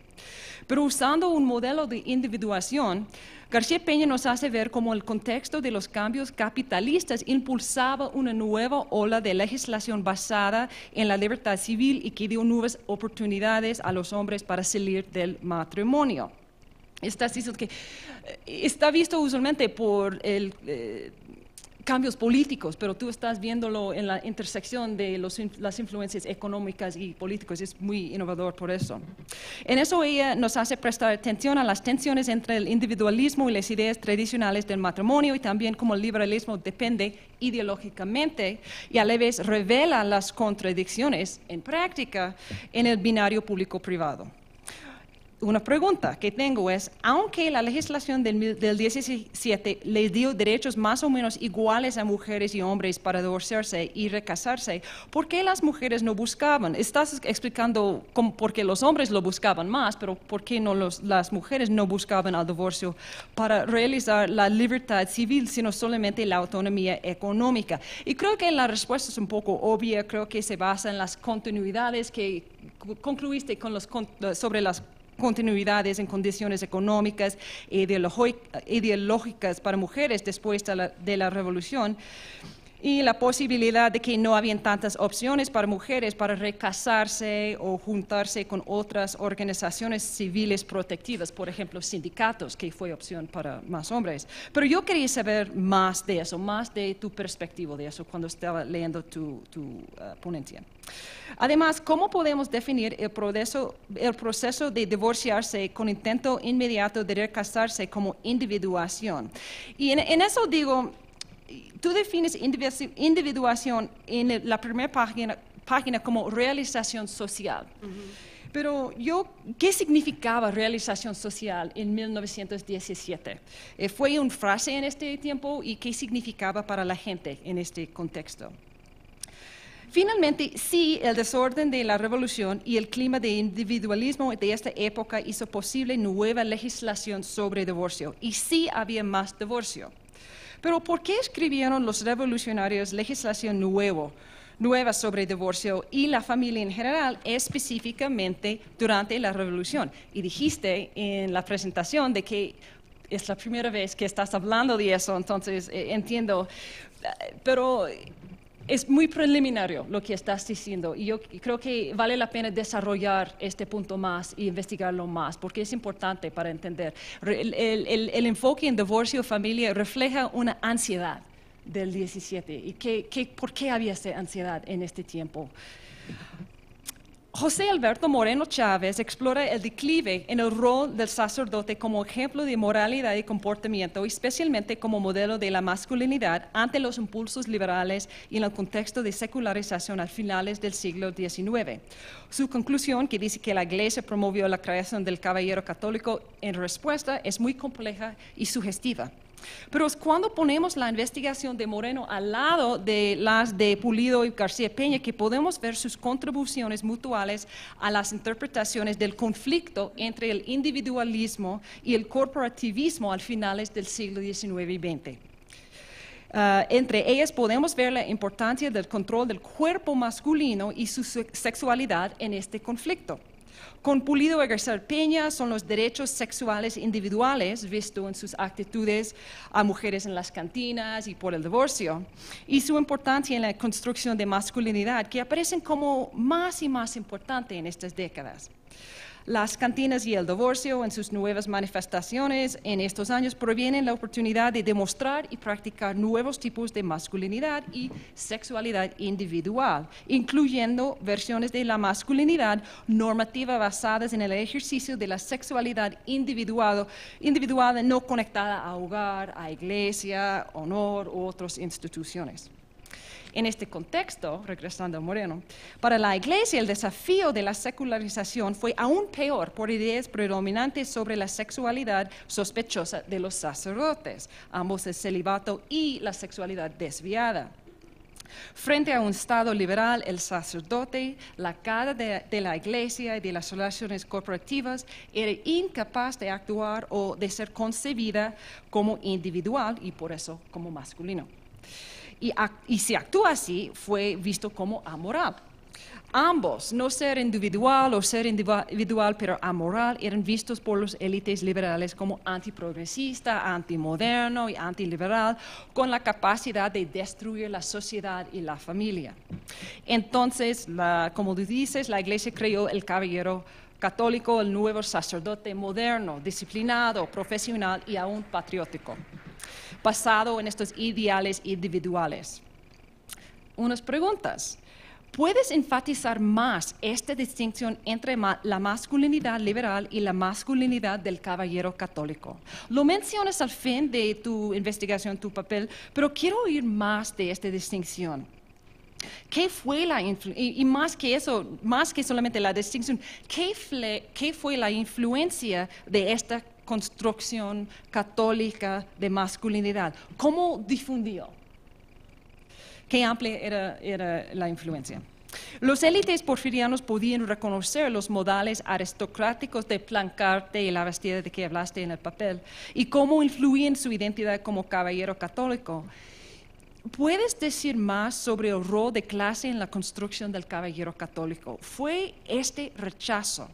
Pero usando un modelo de individuación, García Peña nos hace ver cómo el contexto de los cambios capitalistas impulsaba una nueva ola de legislación basada en la libertad civil y que dio nuevas oportunidades a los hombres para salir del matrimonio. Está visto usualmente por cambios políticos, pero tú estás viéndolo en la intersección de las influencias económicas y políticas. Es muy innovador por eso. En eso ella nos hace prestar atención a las tensiones entre el individualismo y las ideas tradicionales del matrimonio, y también cómo el liberalismo depende ideológicamente y a la vez revela las contradicciones en práctica en el binario público-privado. Una pregunta que tengo es, aunque la legislación del 17 les dio derechos más o menos iguales a mujeres y hombres para divorciarse y recasarse, ¿por qué las mujeres no buscaban? Estás explicando por qué los hombres lo buscaban más, pero ¿por qué no las mujeres no buscaban el divorcio para realizar la libertad civil, sino solamente la autonomía económica? Y creo que la respuesta es un poco obvia, creo que se basa en las continuidades que concluiste sobre las continuidades en condiciones económicas e ideológicas para mujeres después de la revolución, y la posibilidad de que no habían tantas opciones para mujeres para recasarse o juntarse con otras organizaciones civiles protectivas, por ejemplo, sindicatos, que fue opción para más hombres. Pero yo quería saber más de eso, más de tu perspectiva de eso cuando estaba leyendo tu ponencia. Además, ¿cómo podemos definir el proceso de divorciarse con intento inmediato de recasarse como individuación? Y en eso digo, tú defines individuación en la primera página como realización social. Pero ¿qué significaba realización social en 1917? ¿Fue una frase en este tiempo y qué significaba para la gente en este contexto? Finalmente, sí, el desorden de la revolución y el clima de individualismo de esta época hizo posible nueva legislación sobre divorcio, y sí había más divorcio. Pero ¿por qué escribieron los revolucionarios legislación nueva sobre divorcio y la familia en general, específicamente durante la revolución? Y dijiste en la presentación de que es la primera vez que estás hablando de eso, entonces entiendo, pero es muy preliminario lo que estás diciendo, y yo creo que vale la pena desarrollar este punto más y investigarlo más, porque es importante para entender. El enfoque en divorcio y familia refleja una ansiedad del 17. ¿Y por qué había esa ansiedad en este tiempo? José Alberto Moreno Chávez explora el declive en el rol del sacerdote como ejemplo de moralidad y comportamiento, especialmente como modelo de la masculinidad ante los impulsos liberales y en el contexto de secularización a finales del siglo XIX. Su conclusión, que dice que la Iglesia promovió la creación del caballero católico en respuesta, es muy compleja y sugestiva. Pero cuando ponemos la investigación de Moreno al lado de las de Pulido y García Peña, que podemos ver sus contribuciones mutuales a las interpretaciones del conflicto entre el individualismo y el corporativismo al finales del siglo XIX y XX. Entre ellas podemos ver la importancia del control del cuerpo masculino y su sexualidad en este conflicto. Con Pulido y García Peña son los derechos sexuales individuales, visto en sus actitudes a mujeres en las cantinas y por el divorcio, y su importancia en la construcción de masculinidad, que aparecen como más y más importante en estas décadas. Las cantinas y el divorcio en sus nuevas manifestaciones en estos años provienen la oportunidad de demostrar y practicar nuevos tipos de masculinidad y sexualidad individual, incluyendo versiones de la masculinidad normativa basadas en el ejercicio de la sexualidad individual no conectada a hogar, a iglesia, honor u otras instituciones. En este contexto, regresando a Moreno, para la Iglesia el desafío de la secularización fue aún peor por ideas predominantes sobre la sexualidad sospechosa de los sacerdotes, ambos el celibato y la sexualidad desviada. Frente a un Estado liberal, el sacerdote, la cara de la Iglesia y de las relaciones corporativas, era incapaz de actuar o de ser concebida como individual y por eso como masculino. Y si actúa así, fue visto como amoral. Ambos, no ser individual o ser individual pero amoral, eran vistos por las élites liberales como antiprogresista, antimoderno y antiliberal, con la capacidad de destruir la sociedad y la familia. Entonces, como tú dices, la Iglesia creó el caballero católico, el nuevo sacerdote moderno, disciplinado, profesional y aún patriótico. basado en estos ideales individuales. Unas preguntas. ¿Puedes enfatizar más esta distinción entre la masculinidad liberal y la masculinidad del caballero católico? Lo mencionas al fin de tu investigación, tu papel, pero quiero oír más de esta distinción. ¿Qué fue y más que eso, más que solamente la distinción, qué fue la influencia de esta construcción católica de masculinidad? ¿Cómo difundió? Qué amplia era la influencia. Los élites porfirianos podían reconocer los modales aristocráticos de Plancarte y la Bastida de que hablaste en el papel y cómo influían su identidad como caballero católico. ¿Puedes decir más sobre el rol de clase en la construcción del caballero católico? ¿Fue este rechazo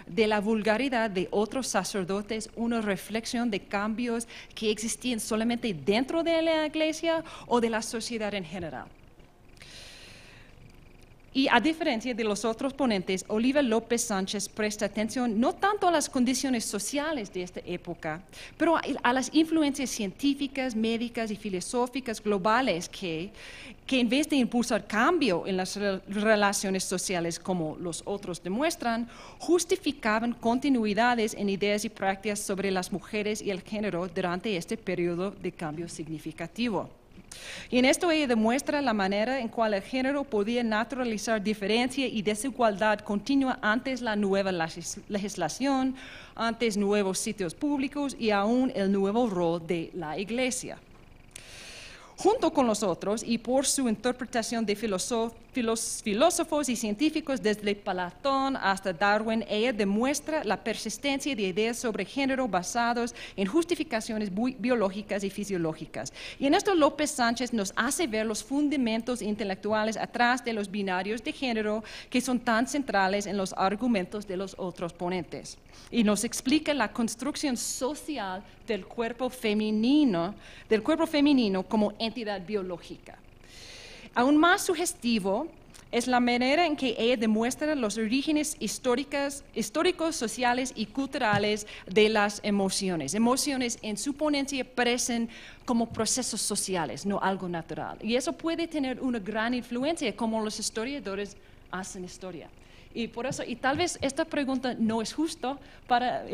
de la vulgaridad de otros sacerdotes una reflexión de cambios que existían solamente dentro de la iglesia o de la sociedad en general? Y a diferencia de los otros ponentes, Oliva López Sánchez presta atención no tanto a las condiciones sociales de esta época, pero a las influencias científicas, médicas y filosóficas globales que en vez de impulsar cambio en las relaciones sociales como los otros demuestran, justificaban continuidades en ideas y prácticas sobre las mujeres y el género durante este periodo de cambio significativo. Y en esto ella demuestra la manera en cual el género podía naturalizar diferencia y desigualdad continua antes la nueva legislación, antes nuevos sitios públicos y aún el nuevo rol de la Iglesia. Junto con los otros, y por su interpretación de filósofos y científicos desde Platón hasta Darwin, ella demuestra la persistencia de ideas sobre género basados en justificaciones biológicas y fisiológicas. Y en esto López Sánchez nos hace ver los fundamentos intelectuales atrás de los binarios de género que son tan centrales en los argumentos de los otros ponentes. Y nos explica la construcción social del cuerpo femenino como entidad biológica. Aún más sugestivo es la manera en que ella demuestra los orígenes históricos, sociales y culturales de las emociones. Emociones en su ponencia parecen como procesos sociales, no algo natural. Y eso puede tener una gran influencia como los historiadores hacen historia. Y por eso, y tal vez esta pregunta no es justa para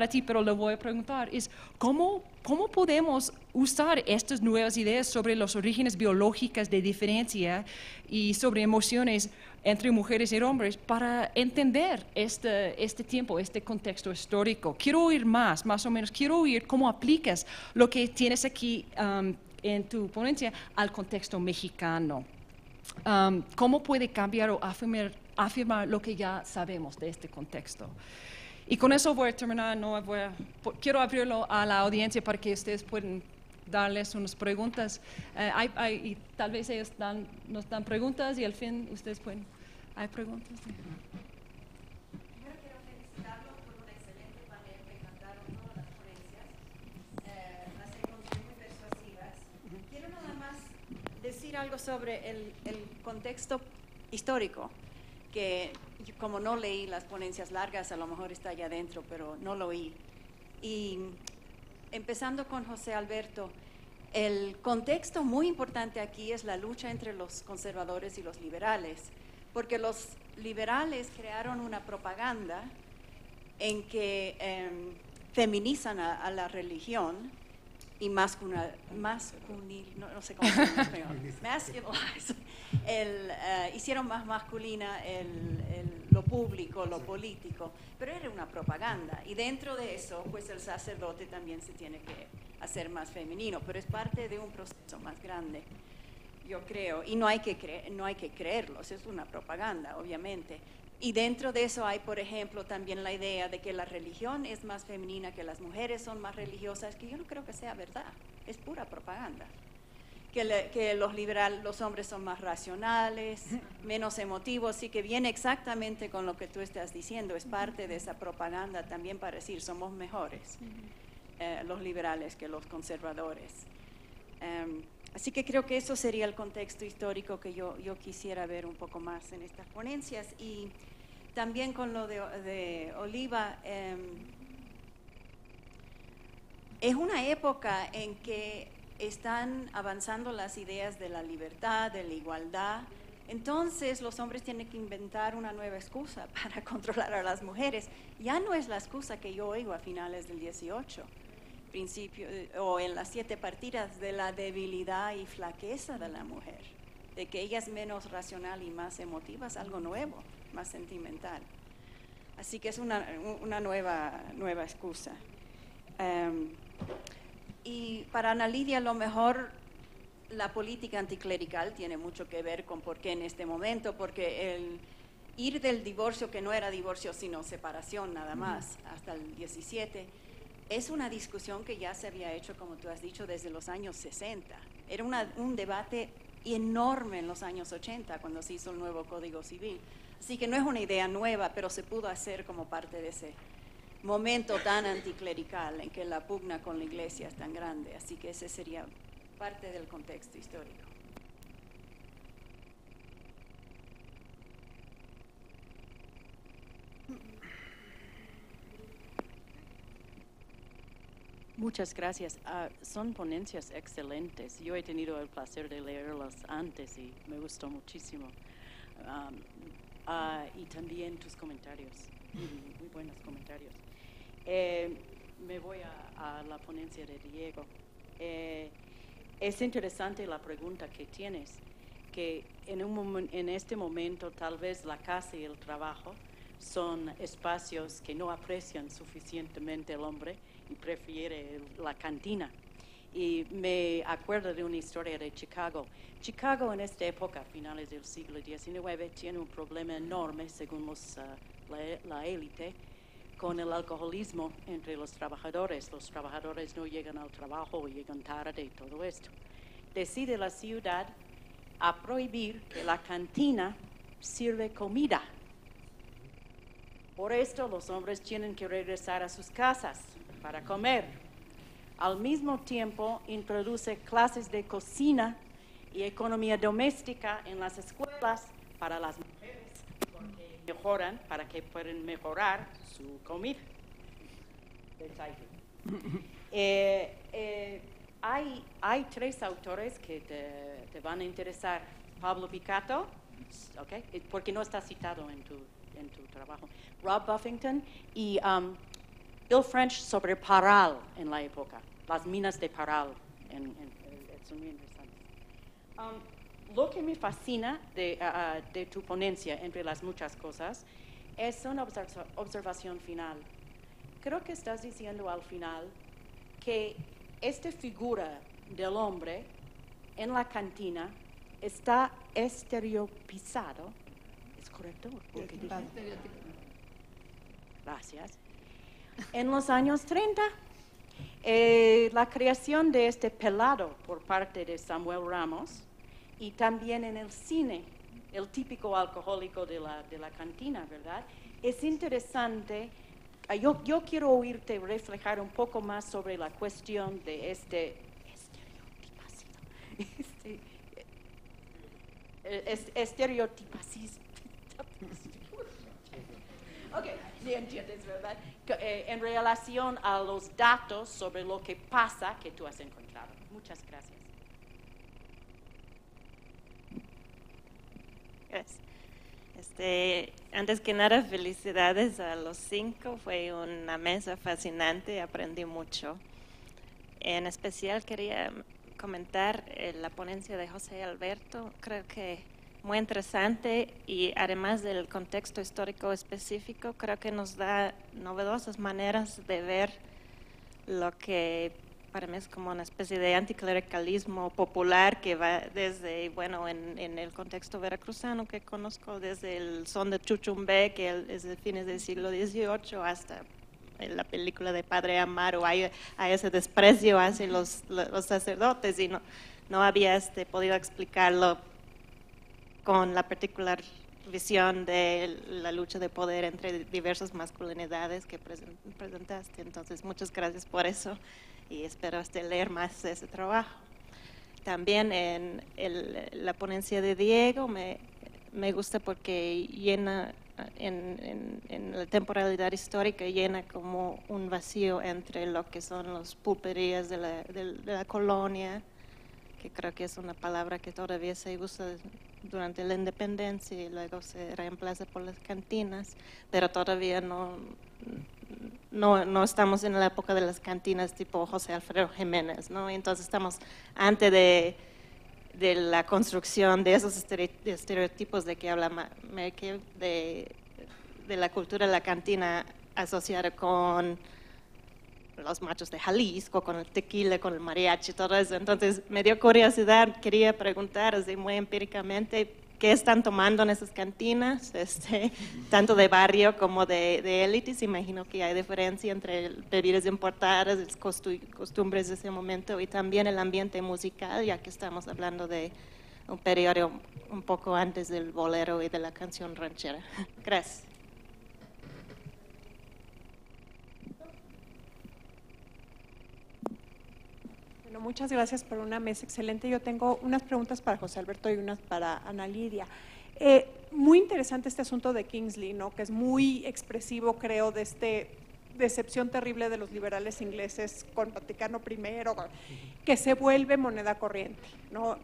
ti, pero le voy a preguntar, es ¿cómo podemos usar estas nuevas ideas sobre los orígenes biológicos de diferencia y sobre emociones entre mujeres y hombres para entender este tiempo, este contexto histórico? Quiero oír más o menos, quiero oír cómo aplicas lo que tienes aquí en tu ponencia al contexto mexicano. ¿Cómo puede cambiar o afirmar lo que ya sabemos de este contexto? Y con eso voy a terminar. Quiero abrirlo a la audiencia para que ustedes puedan darles unas preguntas. Y tal vez ellos nos dan preguntas y al fin ustedes pueden. ¿Hay preguntas? Primero quiero felicitarlos por un excelente panel que cantaron todas las ponencias. Las encontré muy persuasivas. Quiero nada más decir algo sobre el contexto histórico, que yo, como no leí las ponencias largas, a lo mejor está allá adentro, pero no lo oí. Y empezando con José Alberto, el contexto muy importante aquí es la lucha entre los conservadores y los liberales, porque los liberales crearon una propaganda en que feminizan a la religión y no sé cómo se llama en español, hicieron más masculina lo público, lo político, pero era una propaganda, y dentro de eso pues el sacerdote también se tiene que hacer más femenino, pero es parte de un proceso más grande, yo creo, y no hay que creerlos, es una propaganda, obviamente. Y dentro de eso hay, por ejemplo, también la idea de que la religión es más femenina, que las mujeres son más religiosas, que yo no creo que sea verdad, es pura propaganda. Que los hombres son más racionales, menos emotivos, y que viene exactamente con lo que tú estás diciendo, es parte de esa propaganda también para decir somos mejores los liberales que los conservadores. Así que creo que eso sería el contexto histórico que yo quisiera ver un poco más en estas ponencias. Y también con lo de Oliva, Es una época en que están avanzando las ideas de la libertad, de la igualdad. Entonces los hombres tienen que inventar una nueva excusa para controlar a las mujeres. Ya no es la excusa que yo oigo a finales del 18, o en las 7 partidas, de la debilidad y flaqueza de la mujer, de que ella es menos racional y más emotiva, es algo nuevo, más sentimental. Así que es una nueva excusa. Y para Ana Lidia, a lo mejor la política anticlerical tiene mucho que ver con por qué en este momento, porque el ir del divorcio, que no era divorcio sino separación nada más, hasta el 17, es una discusión que ya se había hecho, como tú has dicho, desde los años 60. Era un debate enorme en los años 80, cuando se hizo el nuevo Código Civil. Así que no es una idea nueva, pero se pudo hacer como parte de ese momento tan anticlerical en que la pugna con la iglesia es tan grande. Así que ese sería parte del contexto histórico. Muchas gracias. Son ponencias excelentes. Yo he tenido el placer de leerlas antes y me gustó muchísimo. Y también tus comentarios, muy buenos comentarios. Me voy a la ponencia de Diego. Es interesante la pregunta que tienes, que en este momento tal vez la casa y el trabajo son espacios que no aprecian suficientemente el hombre y prefiere la cantina. Y me acuerdo de una historia de Chicago. Chicago en esta época, finales del siglo XIX, tiene un problema enorme, según la élite, con el alcoholismo entre los trabajadores. Los trabajadores no llegan al trabajo, llegan tarde y todo esto. Decide la ciudad a prohibir que la cantina sirve comida. Por esto los hombres tienen que regresar a sus casas para comer. Al mismo tiempo introduce clases de cocina y economía doméstica en las escuelas para las mujeres, porque mejoran, para que puedan mejorar su comida. Hay 3 autores que te van a interesar. Pablo Picato, okay, porque no está citado en tu trabajo. Rob Buffington y Bill French sobre Parral en la época, las minas de Parral. Son muy interesantes. Lo que me fascina de tu ponencia, entre las muchas cosas, es una observación final. Creo que estás diciendo al final que esta figura del hombre en la cantina está estereotipado. ¿Es correcto? Gracias. En los años 30, la creación de este pelado por parte de Samuel Ramos, y también en el cine, el típico alcohólico de la cantina, ¿verdad? Es interesante. Yo quiero oírte reflejar un poco más sobre la cuestión de estereotipacismo. Ok, sí entiendes, ¿verdad? En relación a los datos sobre lo que pasa que tú has encontrado. Muchas gracias. Gracias. Antes que nada, felicidades a los 5. Fue una mesa fascinante, aprendí mucho. En especial quería comentar la ponencia de José Alberto. Creo que muy interesante y además del contexto histórico específico, creo que nos da novedosas maneras de ver lo que para mí es como una especie de anticlericalismo popular que va desde, bueno, en el contexto veracruzano que conozco, desde el son de Chuchumbe, que es de fines del siglo XVIII, hasta en la película de Padre Amaro, hay ese desprecio hacia los sacerdotes y no había podido explicarlo con la particular visión de la lucha de poder entre diversas masculinidades que presentaste. Entonces, muchas gracias por eso y espero leer más de ese trabajo. También en la ponencia de Diego me gusta porque llena en la temporalidad histórica llena como un vacío entre lo que son las pulperías de la colonia, que creo que es una palabra que todavía se usa durante la independencia y luego se reemplaza por las cantinas, pero todavía no estamos en la época de las cantinas tipo José Alfredo Jiménez, ¿no? Entonces estamos antes de la construcción de esos estereotipos de que habla Merkel, de la cultura de la cantina asociada con los machos de Jalisco, con el tequila, con el mariachi, todo eso. Entonces me dio curiosidad, quería preguntar así muy empíricamente qué están tomando en esas cantinas, tanto de barrio como de élites. Imagino que hay diferencia entre bebidas importadas, las costumbres de ese momento y también el ambiente musical, ya que estamos hablando de un periodo un poco antes del bolero y de la canción ranchera. Gracias. Bueno, muchas gracias por una mesa excelente. Yo tengo unas preguntas para José Alberto y unas para Ana Lidia. Muy interesante este asunto de Kingsley, ¿no? Que es muy expresivo, creo, de esta decepción terrible de los liberales ingleses con Vaticano I, que se vuelve moneda corriente, ¿no?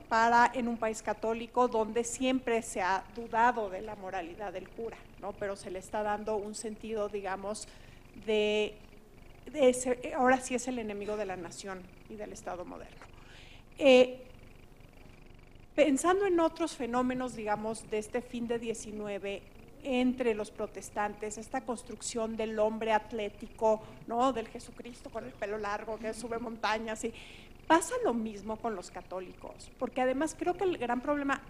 En un país católico donde siempre se ha dudado de la moralidad del cura, ¿no? Pero se le está dando un sentido, digamos, ahora sí es el enemigo de la nación y del Estado moderno. Pensando en otros fenómenos, digamos, de este fin de 19 entre los protestantes, esta construcción del hombre atlético, ¿no? Del Jesucristo con el pelo largo que sube montañas, y pasa lo mismo con los católicos, porque además creo que el gran problema,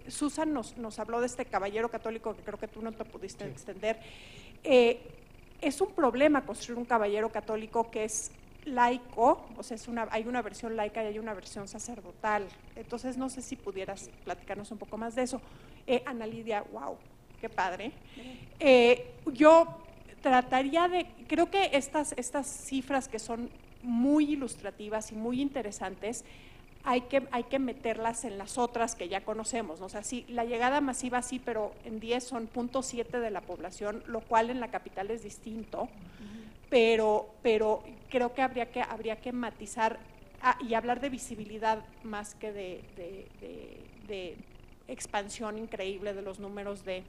Susan nos habló de este caballero católico que creo que tú no te pudiste extender. Es un problema construir un caballero católico que es laico, o sea, hay una versión laica y hay una versión sacerdotal. Entonces, no sé si pudieras platicarnos un poco más de eso. Ana Lidia, wow, qué padre. Yo trataría creo que estas cifras que son muy ilustrativas y muy interesantes, hay que meterlas en las otras que ya conocemos, ¿no? O sea, sí, la llegada masiva sí, pero en 10 son 0.7 de la población, lo cual en la capital es distinto, pero creo que habría que matizar y hablar de visibilidad más que de expansión increíble de los números de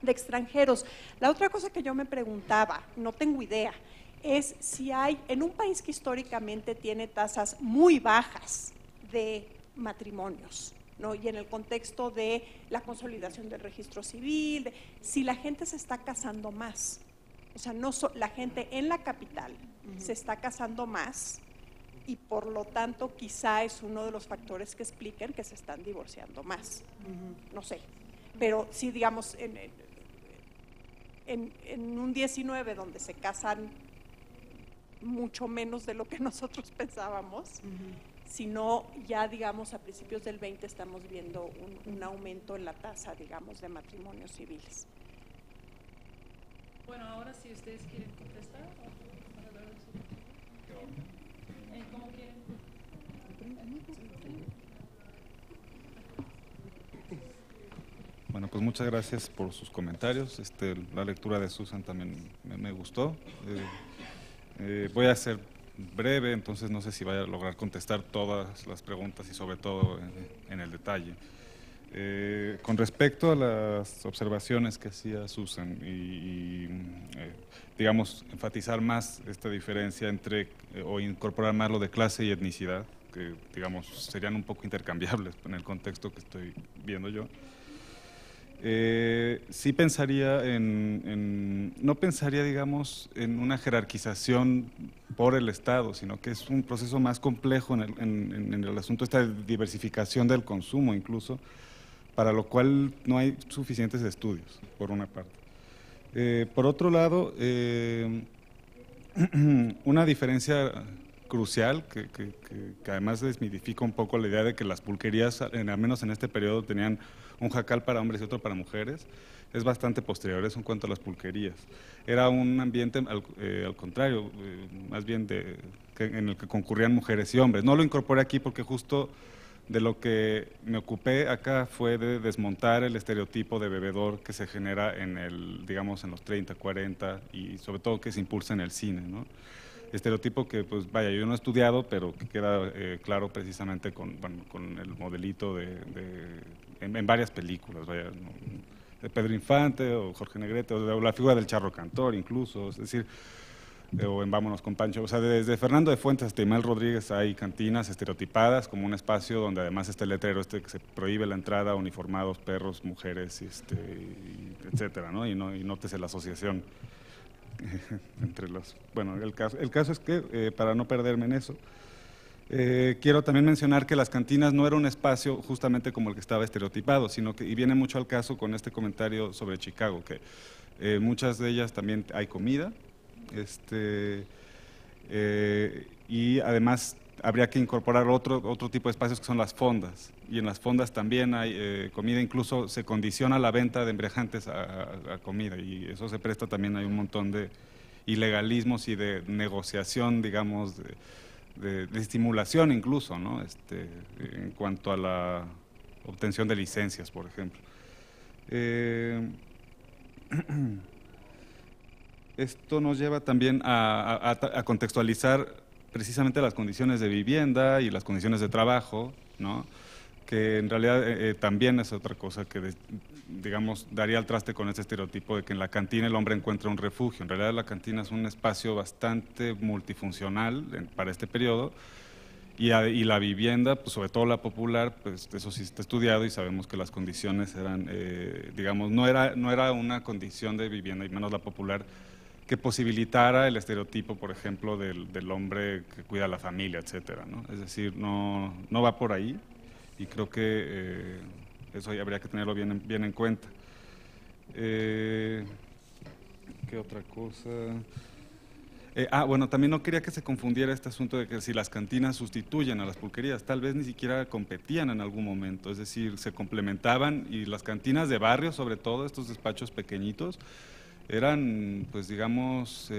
extranjeros. La otra cosa que yo me preguntaba, no tengo idea, es si hay, en un país que históricamente tiene tasas muy bajas de matrimonios, ¿no? Y en el contexto de la consolidación del registro civil, si la gente se está casando más, o sea, la gente en la capital se está casando más y por lo tanto quizá es uno de los factores que expliquen que se están divorciando más, no sé, pero sí, digamos, en un 19 donde se casan mucho menos de lo que nosotros pensábamos, sino ya, digamos, a principios del 20 estamos viendo un aumento en la tasa, digamos, de matrimonios civiles. Bueno, ahora si ustedes quieren contestar, ¿cómo quieren? Bueno, pues muchas gracias por sus comentarios. La lectura de Susan también me gustó. Voy a ser breve, entonces no sé si vaya a lograr contestar todas las preguntas y sobre todo en el detalle. Con respecto a las observaciones que hacía Susan y digamos, enfatizar más esta diferencia entre, o incorporar más lo de clase y etnicidad, que digamos serían un poco intercambiables en el contexto que estoy viendo yo. Sí pensaría no pensaría, digamos, en una jerarquización por el Estado, sino que es un proceso más complejo en el asunto, esta diversificación del consumo incluso, para lo cual no hay suficientes estudios, por una parte. Por otro lado, una diferencia crucial que además desmitifica un poco la idea de que las pulquerías, al menos en este periodo, tenían un jacal para hombres y otro para mujeres, es bastante posterior eso en cuanto a las pulquerías. Era un ambiente al contrario, más bien en el que concurrían mujeres y hombres. No lo incorporé aquí porque justo De lo que me ocupé acá fue de desmontar el estereotipo de bebedor que se genera digamos, en los 30, 40 y sobre todo que se impulsa en el cine, ¿no? Estereotipo que, pues vaya, yo no he estudiado, pero que queda claro precisamente con el modelito en varias películas, vaya, ¿no? De Pedro Infante o Jorge Negrete, o la figura del Charro Cantor incluso, es decir, o en Vámonos con Pancho. O sea, desde Fernando de Fuentes hasta Imael Rodríguez hay cantinas estereotipadas como un espacio donde además está el letrero que se prohíbe la entrada a uniformados, perros, mujeres, etcétera, ¿no? Y nótese la asociación entre los... Bueno, el caso es que, para no perderme en eso, quiero también mencionar que las cantinas no era un espacio justamente como el que estaba estereotipado, sino que, y viene mucho al caso con este comentario sobre Chicago, que muchas de ellas también hay comida, y además habría que incorporar otro tipo de espacios que son las fondas, y en las fondas también hay comida, incluso se condiciona la venta de embriagantes a comida, y eso se presta también, hay un montón de ilegalismos y de negociación, digamos, de estimulación incluso, ¿no? En cuanto a la obtención de licencias, por ejemplo. Esto nos lleva también a contextualizar precisamente las condiciones de vivienda y las condiciones de trabajo, ¿no? Que en realidad también es otra cosa que, digamos, daría al traste con ese estereotipo de que en la cantina el hombre encuentra un refugio. En realidad la cantina es un espacio bastante multifuncional para este periodo, y la vivienda, pues sobre todo la popular, pues eso sí está estudiado y sabemos que las condiciones eran, digamos, no era una condición de vivienda, y menos la popular, que posibilitara el estereotipo, por ejemplo, del hombre que cuida a la familia, etcétera, ¿no? Es decir, no va por ahí, y creo que eso habría que tenerlo bien en cuenta. ¿Qué otra cosa? Bueno, también no quería que se confundiera este asunto de que si las cantinas sustituyen a las pulquerías, tal vez ni siquiera competían en algún momento, es decir, se complementaban, y las cantinas de barrio, sobre todo estos despachos pequeñitos, eran, pues digamos,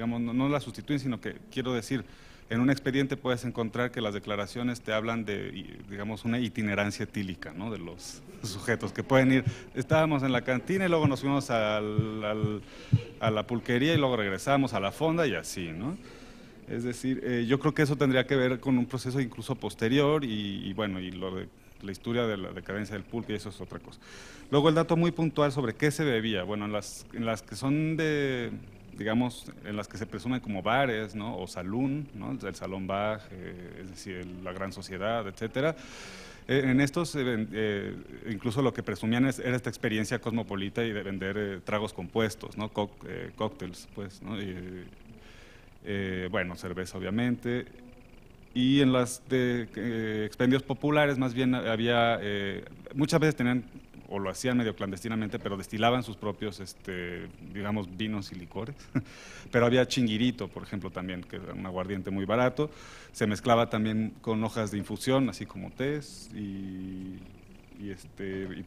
no la sustituyen, sino que, quiero decir, en un expediente puedes encontrar que las declaraciones te hablan de, digamos, una itinerancia etílica, ¿no? De los sujetos que pueden ir, estábamos en la cantina y luego nos fuimos a la pulquería y luego regresamos a la fonda y así, ¿no? Es decir, yo creo que eso tendría que ver con un proceso incluso posterior y bueno, y lo de la historia de la decadencia del pulque, y eso es otra cosa. Luego el dato muy puntual sobre qué se bebía, bueno, en las que son de, digamos, en las que se presumen como bares, ¿no? O salón, ¿no? El Salón Bach, es decir, la Gran Sociedad, etcétera. En estos, incluso lo que presumían era esta experiencia cosmopolita y de vender tragos compuestos, ¿no? Cócteles, pues, ¿no? Bueno, cerveza, obviamente. Y en las de expendios populares, más bien había, muchas veces tenían, o lo hacían medio clandestinamente, pero destilaban sus propios, digamos, vinos y licores. Pero había chinguirito, por ejemplo, también, que era un aguardiente muy barato. Se mezclaba también con hojas de infusión, así como tés, y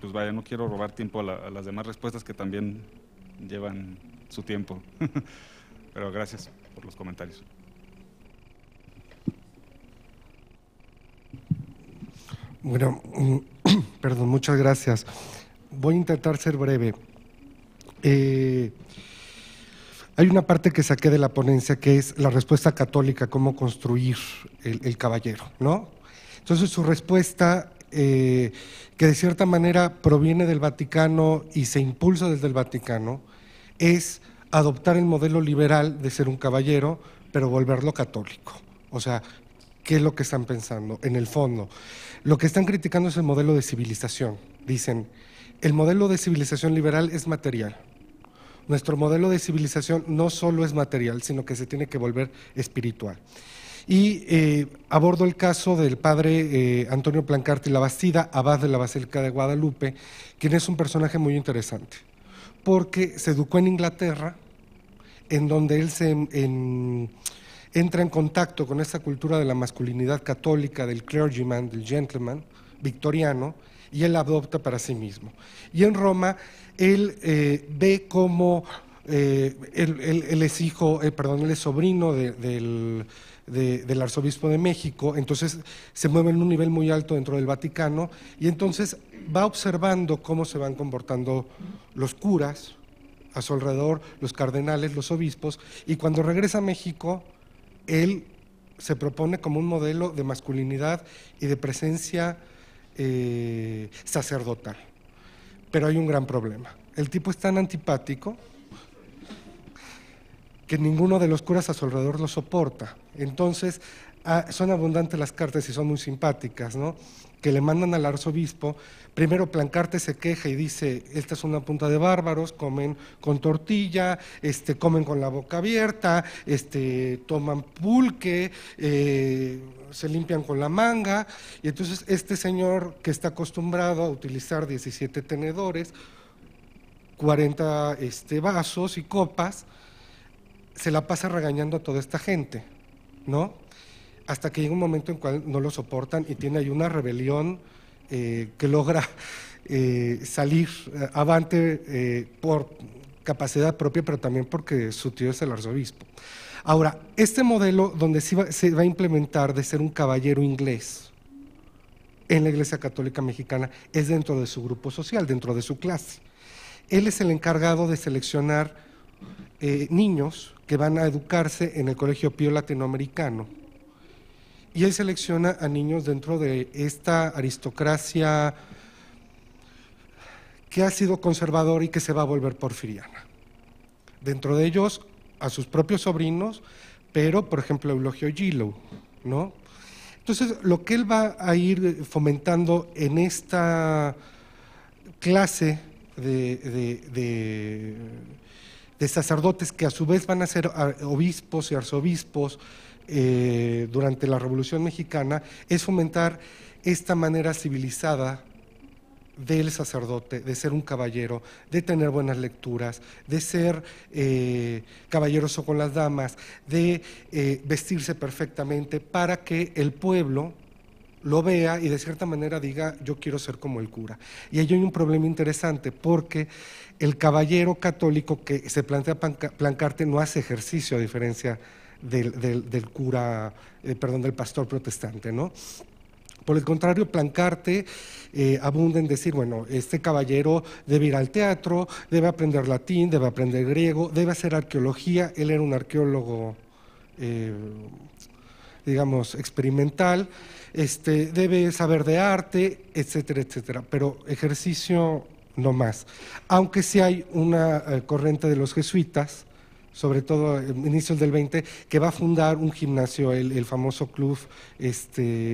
pues vaya, no quiero robar tiempo a las demás respuestas que también llevan su tiempo. Pero gracias por los comentarios. Bueno, perdón, muchas gracias. Voy a intentar ser breve. Hay una parte que saqué de la ponencia que es la respuesta católica, cómo construir el caballero, ¿no? Entonces su respuesta, que de cierta manera proviene del Vaticano y se impulsa desde el Vaticano, es adoptar el modelo liberal de ser un caballero, pero volverlo católico. O sea, ¿qué es lo que están pensando? En el fondo, lo que están criticando es el modelo de civilización. Dicen, el modelo de civilización liberal es material. Nuestro modelo de civilización no solo es material, sino que se tiene que volver espiritual. Y abordo el caso del padre Antonio Plancarti Labastida, abad de la Basílica de Guadalupe, quien es un personaje muy interesante, porque se educó en Inglaterra, en donde él entra en contacto con esta cultura de la masculinidad católica, del clergyman, del gentleman victoriano, y él la adopta para sí mismo. Y en Roma, él ve cómo él es sobrino del del arzobispo de México, entonces se mueve en un nivel muy alto dentro del Vaticano y entonces va observando cómo se van comportando los curas a su alrededor, los cardenales, los obispos, y cuando regresa a México, él se propone como un modelo de masculinidad y de presencia sacerdotal. Pero hay un gran problema. El tipo es tan antipático que ninguno de los curas a su alrededor lo soporta. Entonces, son abundantes las cartas y son muy simpáticas, ¿no?, que le mandan al arzobispo. Primero Plancarte se queja y dice, esta es una punta de bárbaros, comen con tortilla, comen con la boca abierta, toman pulque, se limpian con la manga, y entonces este señor que está acostumbrado a utilizar 17 tenedores, 40 vasos y copas, se la pasa regañando a toda esta gente, ¿no?, hasta que llega un momento en el cual no lo soportan y tiene ahí una rebelión que logra salir avante por capacidad propia, pero también porque su tío es el arzobispo. Ahora, este modelo donde se va a implementar de ser un caballero inglés en la Iglesia Católica Mexicana es dentro de su grupo social, dentro de su clase. Él es el encargado de seleccionar niños que van a educarse en el Colegio Pío Latinoamericano. Y él selecciona a niños dentro de esta aristocracia que ha sido conservadora y que se va a volver porfiriana. Dentro de ellos, a sus propios sobrinos, pero, por ejemplo, Eulogio Gilo, ¿no? Entonces, lo que él va a ir fomentando en esta clase de sacerdotes que a su vez van a ser obispos y arzobispos, durante la Revolución Mexicana, es fomentar esta manera civilizada del sacerdote, de ser un caballero, de tener buenas lecturas, de ser caballeroso con las damas, de vestirse perfectamente para que el pueblo lo vea y de cierta manera diga, yo quiero ser como el cura. Y ahí hay un problema interesante, porque el caballero católico que se plantea Plancarte no hace ejercicio, a diferencia del cura, del pastor protestante, ¿no? Por el contrario, Plancarte abunda en decir, bueno, este caballero debe ir al teatro, debe aprender latín, debe aprender griego, debe hacer arqueología. Él era un arqueólogo, digamos, experimental, debe saber de arte, etcétera, etcétera, pero ejercicio no más. Aunque sí hay una corriente de los jesuitas, sobre todo en inicios del 20, que va a fundar un gimnasio, el famoso club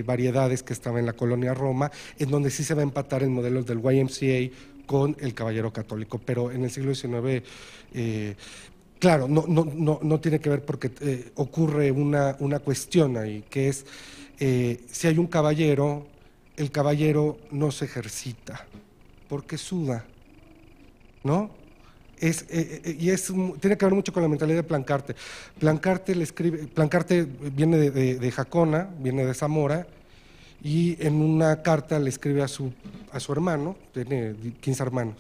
Variedades, que estaba en la colonia Roma, en donde sí se va a empatar el modelo del YMCA con el caballero católico, pero en el siglo XIX, claro, no tiene que ver, porque ocurre una cuestión ahí, que es, si hay un caballero, el caballero no se ejercita, porque suda, ¿no? Tiene que ver mucho con la mentalidad de Plancarte. Plancarte viene de Jacona, viene de Zamora, y en una carta le escribe a su hermano, tiene 15 hermanos,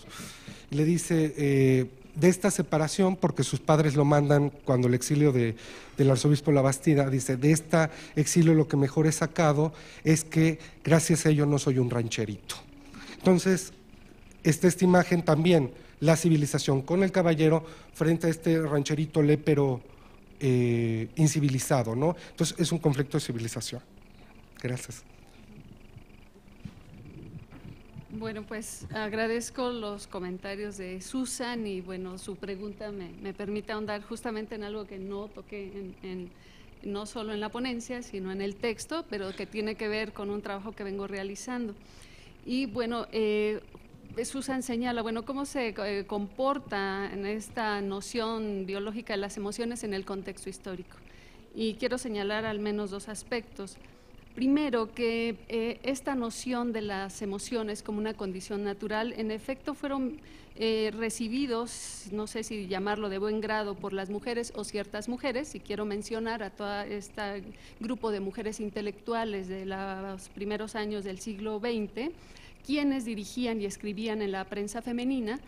y le dice de esta separación, porque sus padres lo mandan cuando el exilio del arzobispo Labastida, dice, de este exilio lo que mejor he sacado es que gracias a ello no soy un rancherito. Entonces, esta imagen también, la civilización con el caballero frente a este rancherito lépero incivilizado, ¿no? Entonces es un conflicto de civilización. Gracias. Bueno, pues agradezco los comentarios de Susan y bueno, su pregunta me permite ahondar justamente en algo que no toqué no solo en la ponencia, sino en el texto, pero que tiene que ver con un trabajo que vengo realizando. Y bueno, Susan señala, bueno, cómo se comporta en esta noción biológica de las emociones en el contexto histórico. Y quiero señalar al menos dos aspectos. Primero, que esta noción de las emociones como una condición natural, en efecto fueron recibidos, no sé si llamarlo de buen grado, por las mujeres o ciertas mujeres, y quiero mencionar a todo este grupo de mujeres intelectuales de los primeros años del siglo XX, quienes dirigían y escribían en la prensa femenina,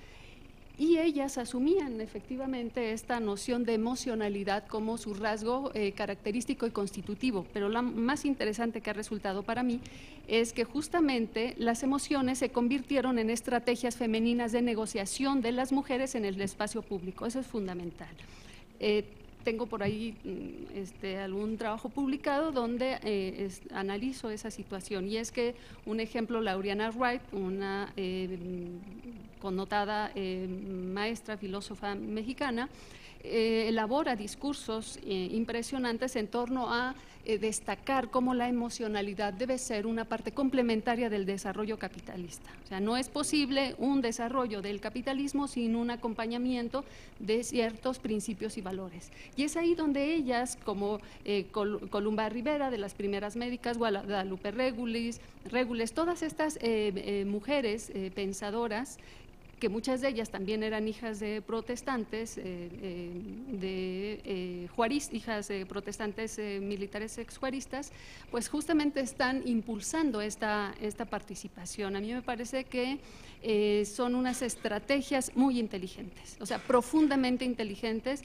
y ellas asumían efectivamente esta noción de emocionalidad como su rasgo característico y constitutivo, pero lo más interesante que ha resultado para mí es que justamente las emociones se convirtieron en estrategias femeninas de negociación de las mujeres en el espacio público. Eso es fundamental. Tengo por ahí algún trabajo publicado donde analizo esa situación, y es que un ejemplo, Lauriana Wright, una connotada maestra filósofa mexicana, elabora discursos impresionantes en torno a destacar cómo la emocionalidad debe ser una parte complementaria del desarrollo capitalista. O sea, no es posible un desarrollo del capitalismo sin un acompañamiento de ciertos principios y valores. Y es ahí donde ellas, como Columba Rivera, de las primeras médicas, Guadalupe Regules, todas estas mujeres pensadoras, que muchas de ellas también eran hijas de protestantes, hijas de protestantes militares exjuaristas, pues justamente están impulsando esta participación. A mí me parece que son unas estrategias muy inteligentes, o sea, profundamente inteligentes.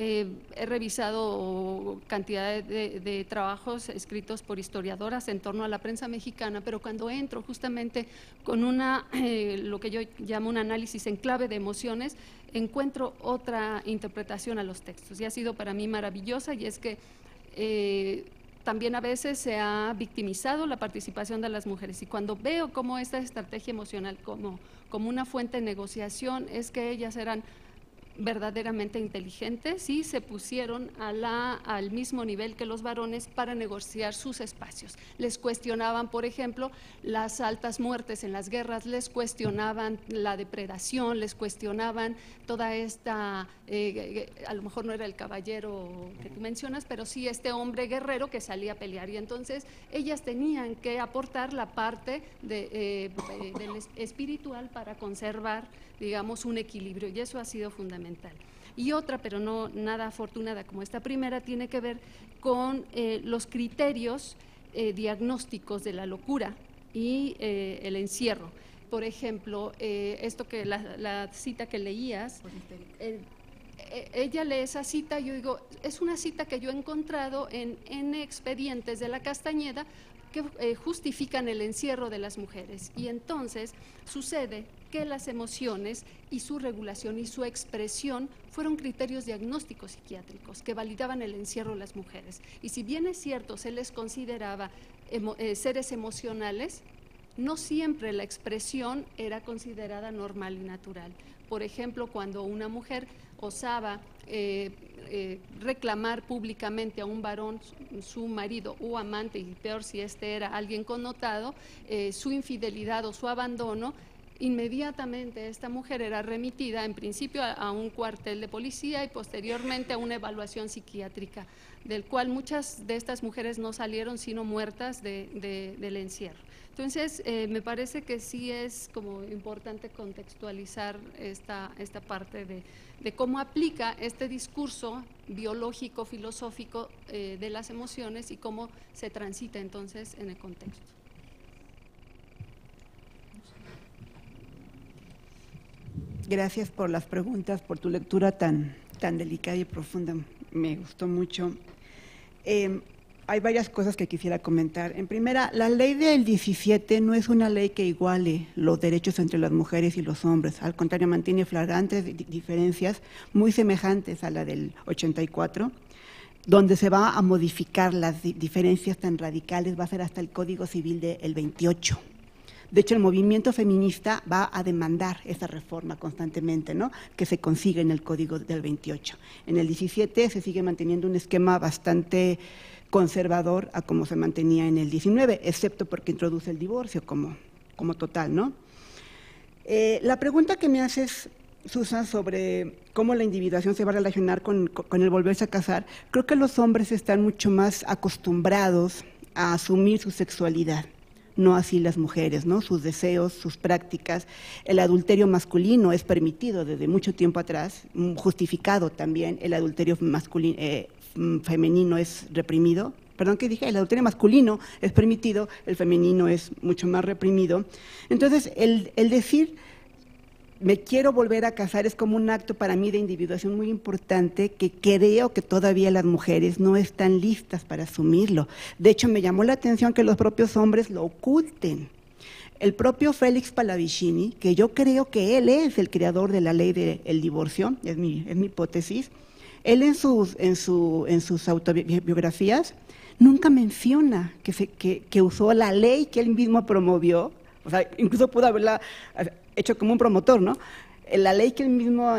He revisado cantidad de trabajos escritos por historiadoras en torno a la prensa mexicana, pero cuando entro justamente con lo que yo llamo un análisis en clave de emociones, encuentro otra interpretación a los textos, y ha sido para mí maravillosa, y es que también a veces se ha victimizado la participación de las mujeres, y cuando veo cómo esta estrategia emocional como una fuente de negociación, es que ellas eran verdaderamente inteligentes y se pusieron al mismo nivel que los varones para negociar sus espacios. Les cuestionaban, por ejemplo, las altas muertes en las guerras, les cuestionaban la depredación, les cuestionaban toda esta, a lo mejor no era el caballero que tú mencionas, pero sí este hombre guerrero que salía a pelear, y entonces ellas tenían que aportar la parte del espiritual para conservar, digamos, un equilibrio, y eso ha sido fundamental. Y otra, pero no nada afortunada como esta primera, tiene que ver con los criterios diagnósticos de la locura y el encierro. Por ejemplo, esto que la cita que leías, ella lee esa cita, yo digo, es una cita que yo he encontrado en expedientes de la Castañeda que justifican el encierro de las mujeres, y entonces sucede que las emociones y su regulación y su expresión fueron criterios diagnósticos psiquiátricos que validaban el encierro de las mujeres, y si bien es cierto se les consideraba seres emocionales, no siempre la expresión era considerada normal y natural. Por ejemplo, cuando una mujer osaba reclamar públicamente a un varón, su marido o amante, y peor si este era alguien connotado, su infidelidad o su abandono, inmediatamente esta mujer era remitida en principio a un cuartel de policía y posteriormente a una evaluación psiquiátrica, del cual muchas de estas mujeres no salieron sino muertas del encierro. Entonces, me parece que sí es como importante contextualizar esta parte de cómo aplica este discurso biológico, filosófico de las emociones y cómo se transita entonces en el contexto. Gracias por las preguntas, por tu lectura tan delicada y profunda. Me gustó mucho. Hay varias cosas que quisiera comentar. En primera, la ley del 17 no es una ley que iguale los derechos entre las mujeres y los hombres. Al contrario, mantiene flagrantes diferencias muy semejantes a la del 84, donde se va a modificar las diferencias tan radicales, va a ser hasta el Código Civil del 28. De hecho, el movimiento feminista va a demandar esa reforma constantemente, ¿no?, que se consigue en el Código del 28. En el 17 se sigue manteniendo un esquema bastante conservador a como se mantenía en el 19, excepto porque introduce el divorcio como total, ¿no? La pregunta que me haces, Susan, sobre cómo la individuación se va a relacionar con el volverse a casar, creo que los hombres están mucho más acostumbrados a asumir su sexualidad, no así las mujeres, ¿no? Sus deseos, sus prácticas. El adulterio masculino es permitido desde mucho tiempo atrás, justificado también. El adulterio femenino es reprimido. Perdón, ¿qué dije? El adulterio masculino es permitido, el femenino es mucho más reprimido. Entonces, el decir me quiero volver a casar es como un acto para mí de individuación muy importante que creo que todavía las mujeres no están listas para asumirlo. De hecho, me llamó la atención que los propios hombres lo oculten. El propio Félix Pallavicini, que yo creo que él es el creador de la ley del divorcio, es mi hipótesis, él en sus autobiografías nunca menciona que usó la ley que él mismo promovió, o sea, incluso pudo haberla hecho como un promotor, ¿no? La ley que él mismo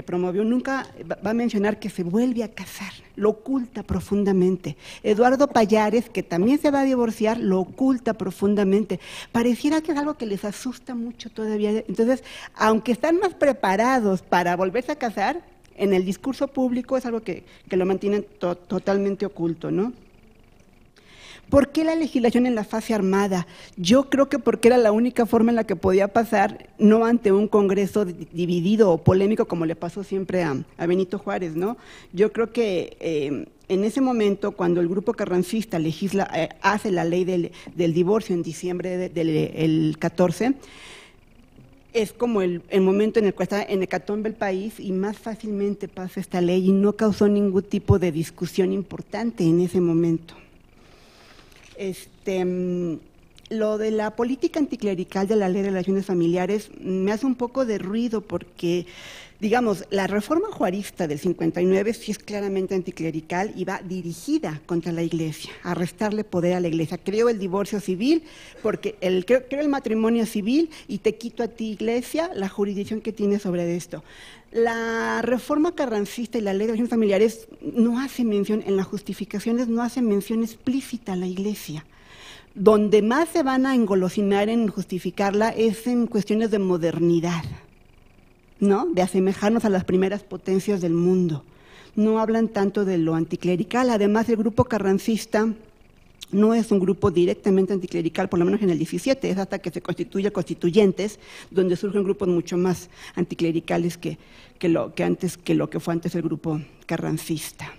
promovió nunca va a mencionar que se vuelve a casar, lo oculta profundamente. Eduardo Pallares, que también se va a divorciar, lo oculta profundamente. Pareciera que es algo que les asusta mucho todavía. Entonces, aunque están más preparados para volverse a casar, en el discurso público es algo que lo mantienen totalmente oculto, ¿no? ¿Por qué la legislación en la fase armada? Yo creo que porque era la única forma en la que podía pasar, no ante un Congreso dividido o polémico como le pasó siempre a Benito Juárez, ¿no? Yo creo que en ese momento, cuando el grupo carrancista hace la ley del divorcio en diciembre del 14, es como el momento en el que está en hecatombe el país y más fácilmente pasa esta ley y no causó ningún tipo de discusión importante en ese momento. Lo de la política anticlerical de la Ley de Relaciones Familiares me hace un poco de ruido porque, digamos, la reforma juarista del 59 sí es claramente anticlerical y va dirigida contra la Iglesia, a restarle poder a la Iglesia. Creo el divorcio civil, porque creo el matrimonio civil y te quito a ti, Iglesia, la jurisdicción que tienes sobre esto. La reforma carrancista y la Ley de Relaciones Familiares no hace mención, en las justificaciones no hace mención explícita a la Iglesia. Donde más se van a engolosinar en justificarla es en cuestiones de modernidad, ¿no? De asemejarnos a las primeras potencias del mundo. No hablan tanto de lo anticlerical. Además, el grupo carrancista no es un grupo directamente anticlerical, por lo menos en el 17, es hasta que se constituye constituyentes, donde surgen grupos mucho más anticlericales que lo que fue antes el grupo carrancista.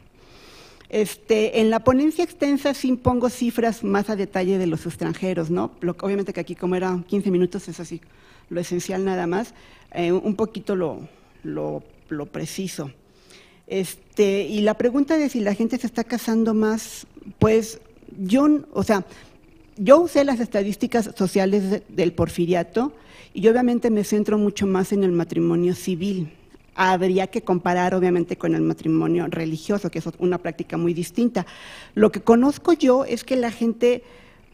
En la ponencia extensa sí pongo cifras más a detalle de los extranjeros, ¿no? Obviamente que aquí, como eran 15 minutos, es así, lo esencial nada más, un poquito lo preciso. Y la pregunta de si la gente se está casando más, pues yo usé las estadísticas sociales del porfiriato y yo obviamente me centro mucho más en el matrimonio civil. Habría que comparar obviamente con el matrimonio religioso, que es una práctica muy distinta. Lo que conozco yo es que la gente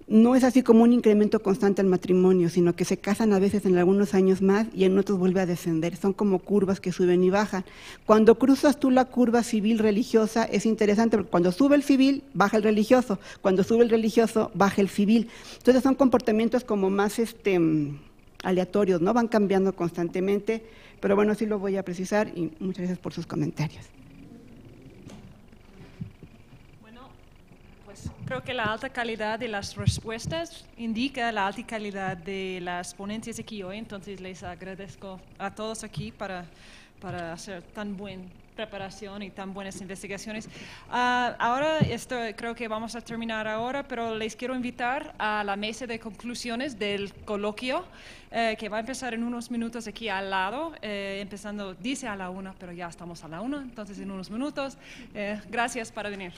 no es así como un incremento constante al matrimonio, sino que se casan a veces en algunos años más y en otros vuelve a descender. Son como curvas que suben y bajan. Cuando cruzas tú la curva civil-religiosa es interesante porque cuando sube el civil, baja el religioso. Cuando sube el religioso, baja el civil. Entonces son comportamientos como más aleatorios, ¿no? Van cambiando constantemente, pero bueno, sí lo voy a precisar y muchas gracias por sus comentarios. Bueno, pues creo que la alta calidad de las respuestas indica la alta calidad de las ponencias aquí hoy, entonces les agradezco a todos aquí para hacer tan buena preparación y tan buenas investigaciones. Ahora creo que vamos a terminar ahora, pero les quiero invitar a la mesa de conclusiones del coloquio, que va a empezar en unos minutos aquí al lado, empezando, dice a la 1, pero ya estamos a la 1, entonces en unos minutos. Gracias por venir.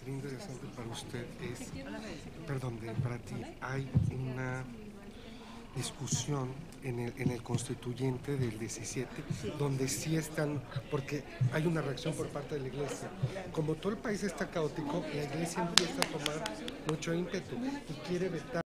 Interesante para usted es, perdón, para ti, hay una discusión en el constituyente del 17, donde sí están, porque hay una reacción por parte de la Iglesia. Como todo el país está caótico, la Iglesia empieza a tomar mucho ímpetu y quiere vetar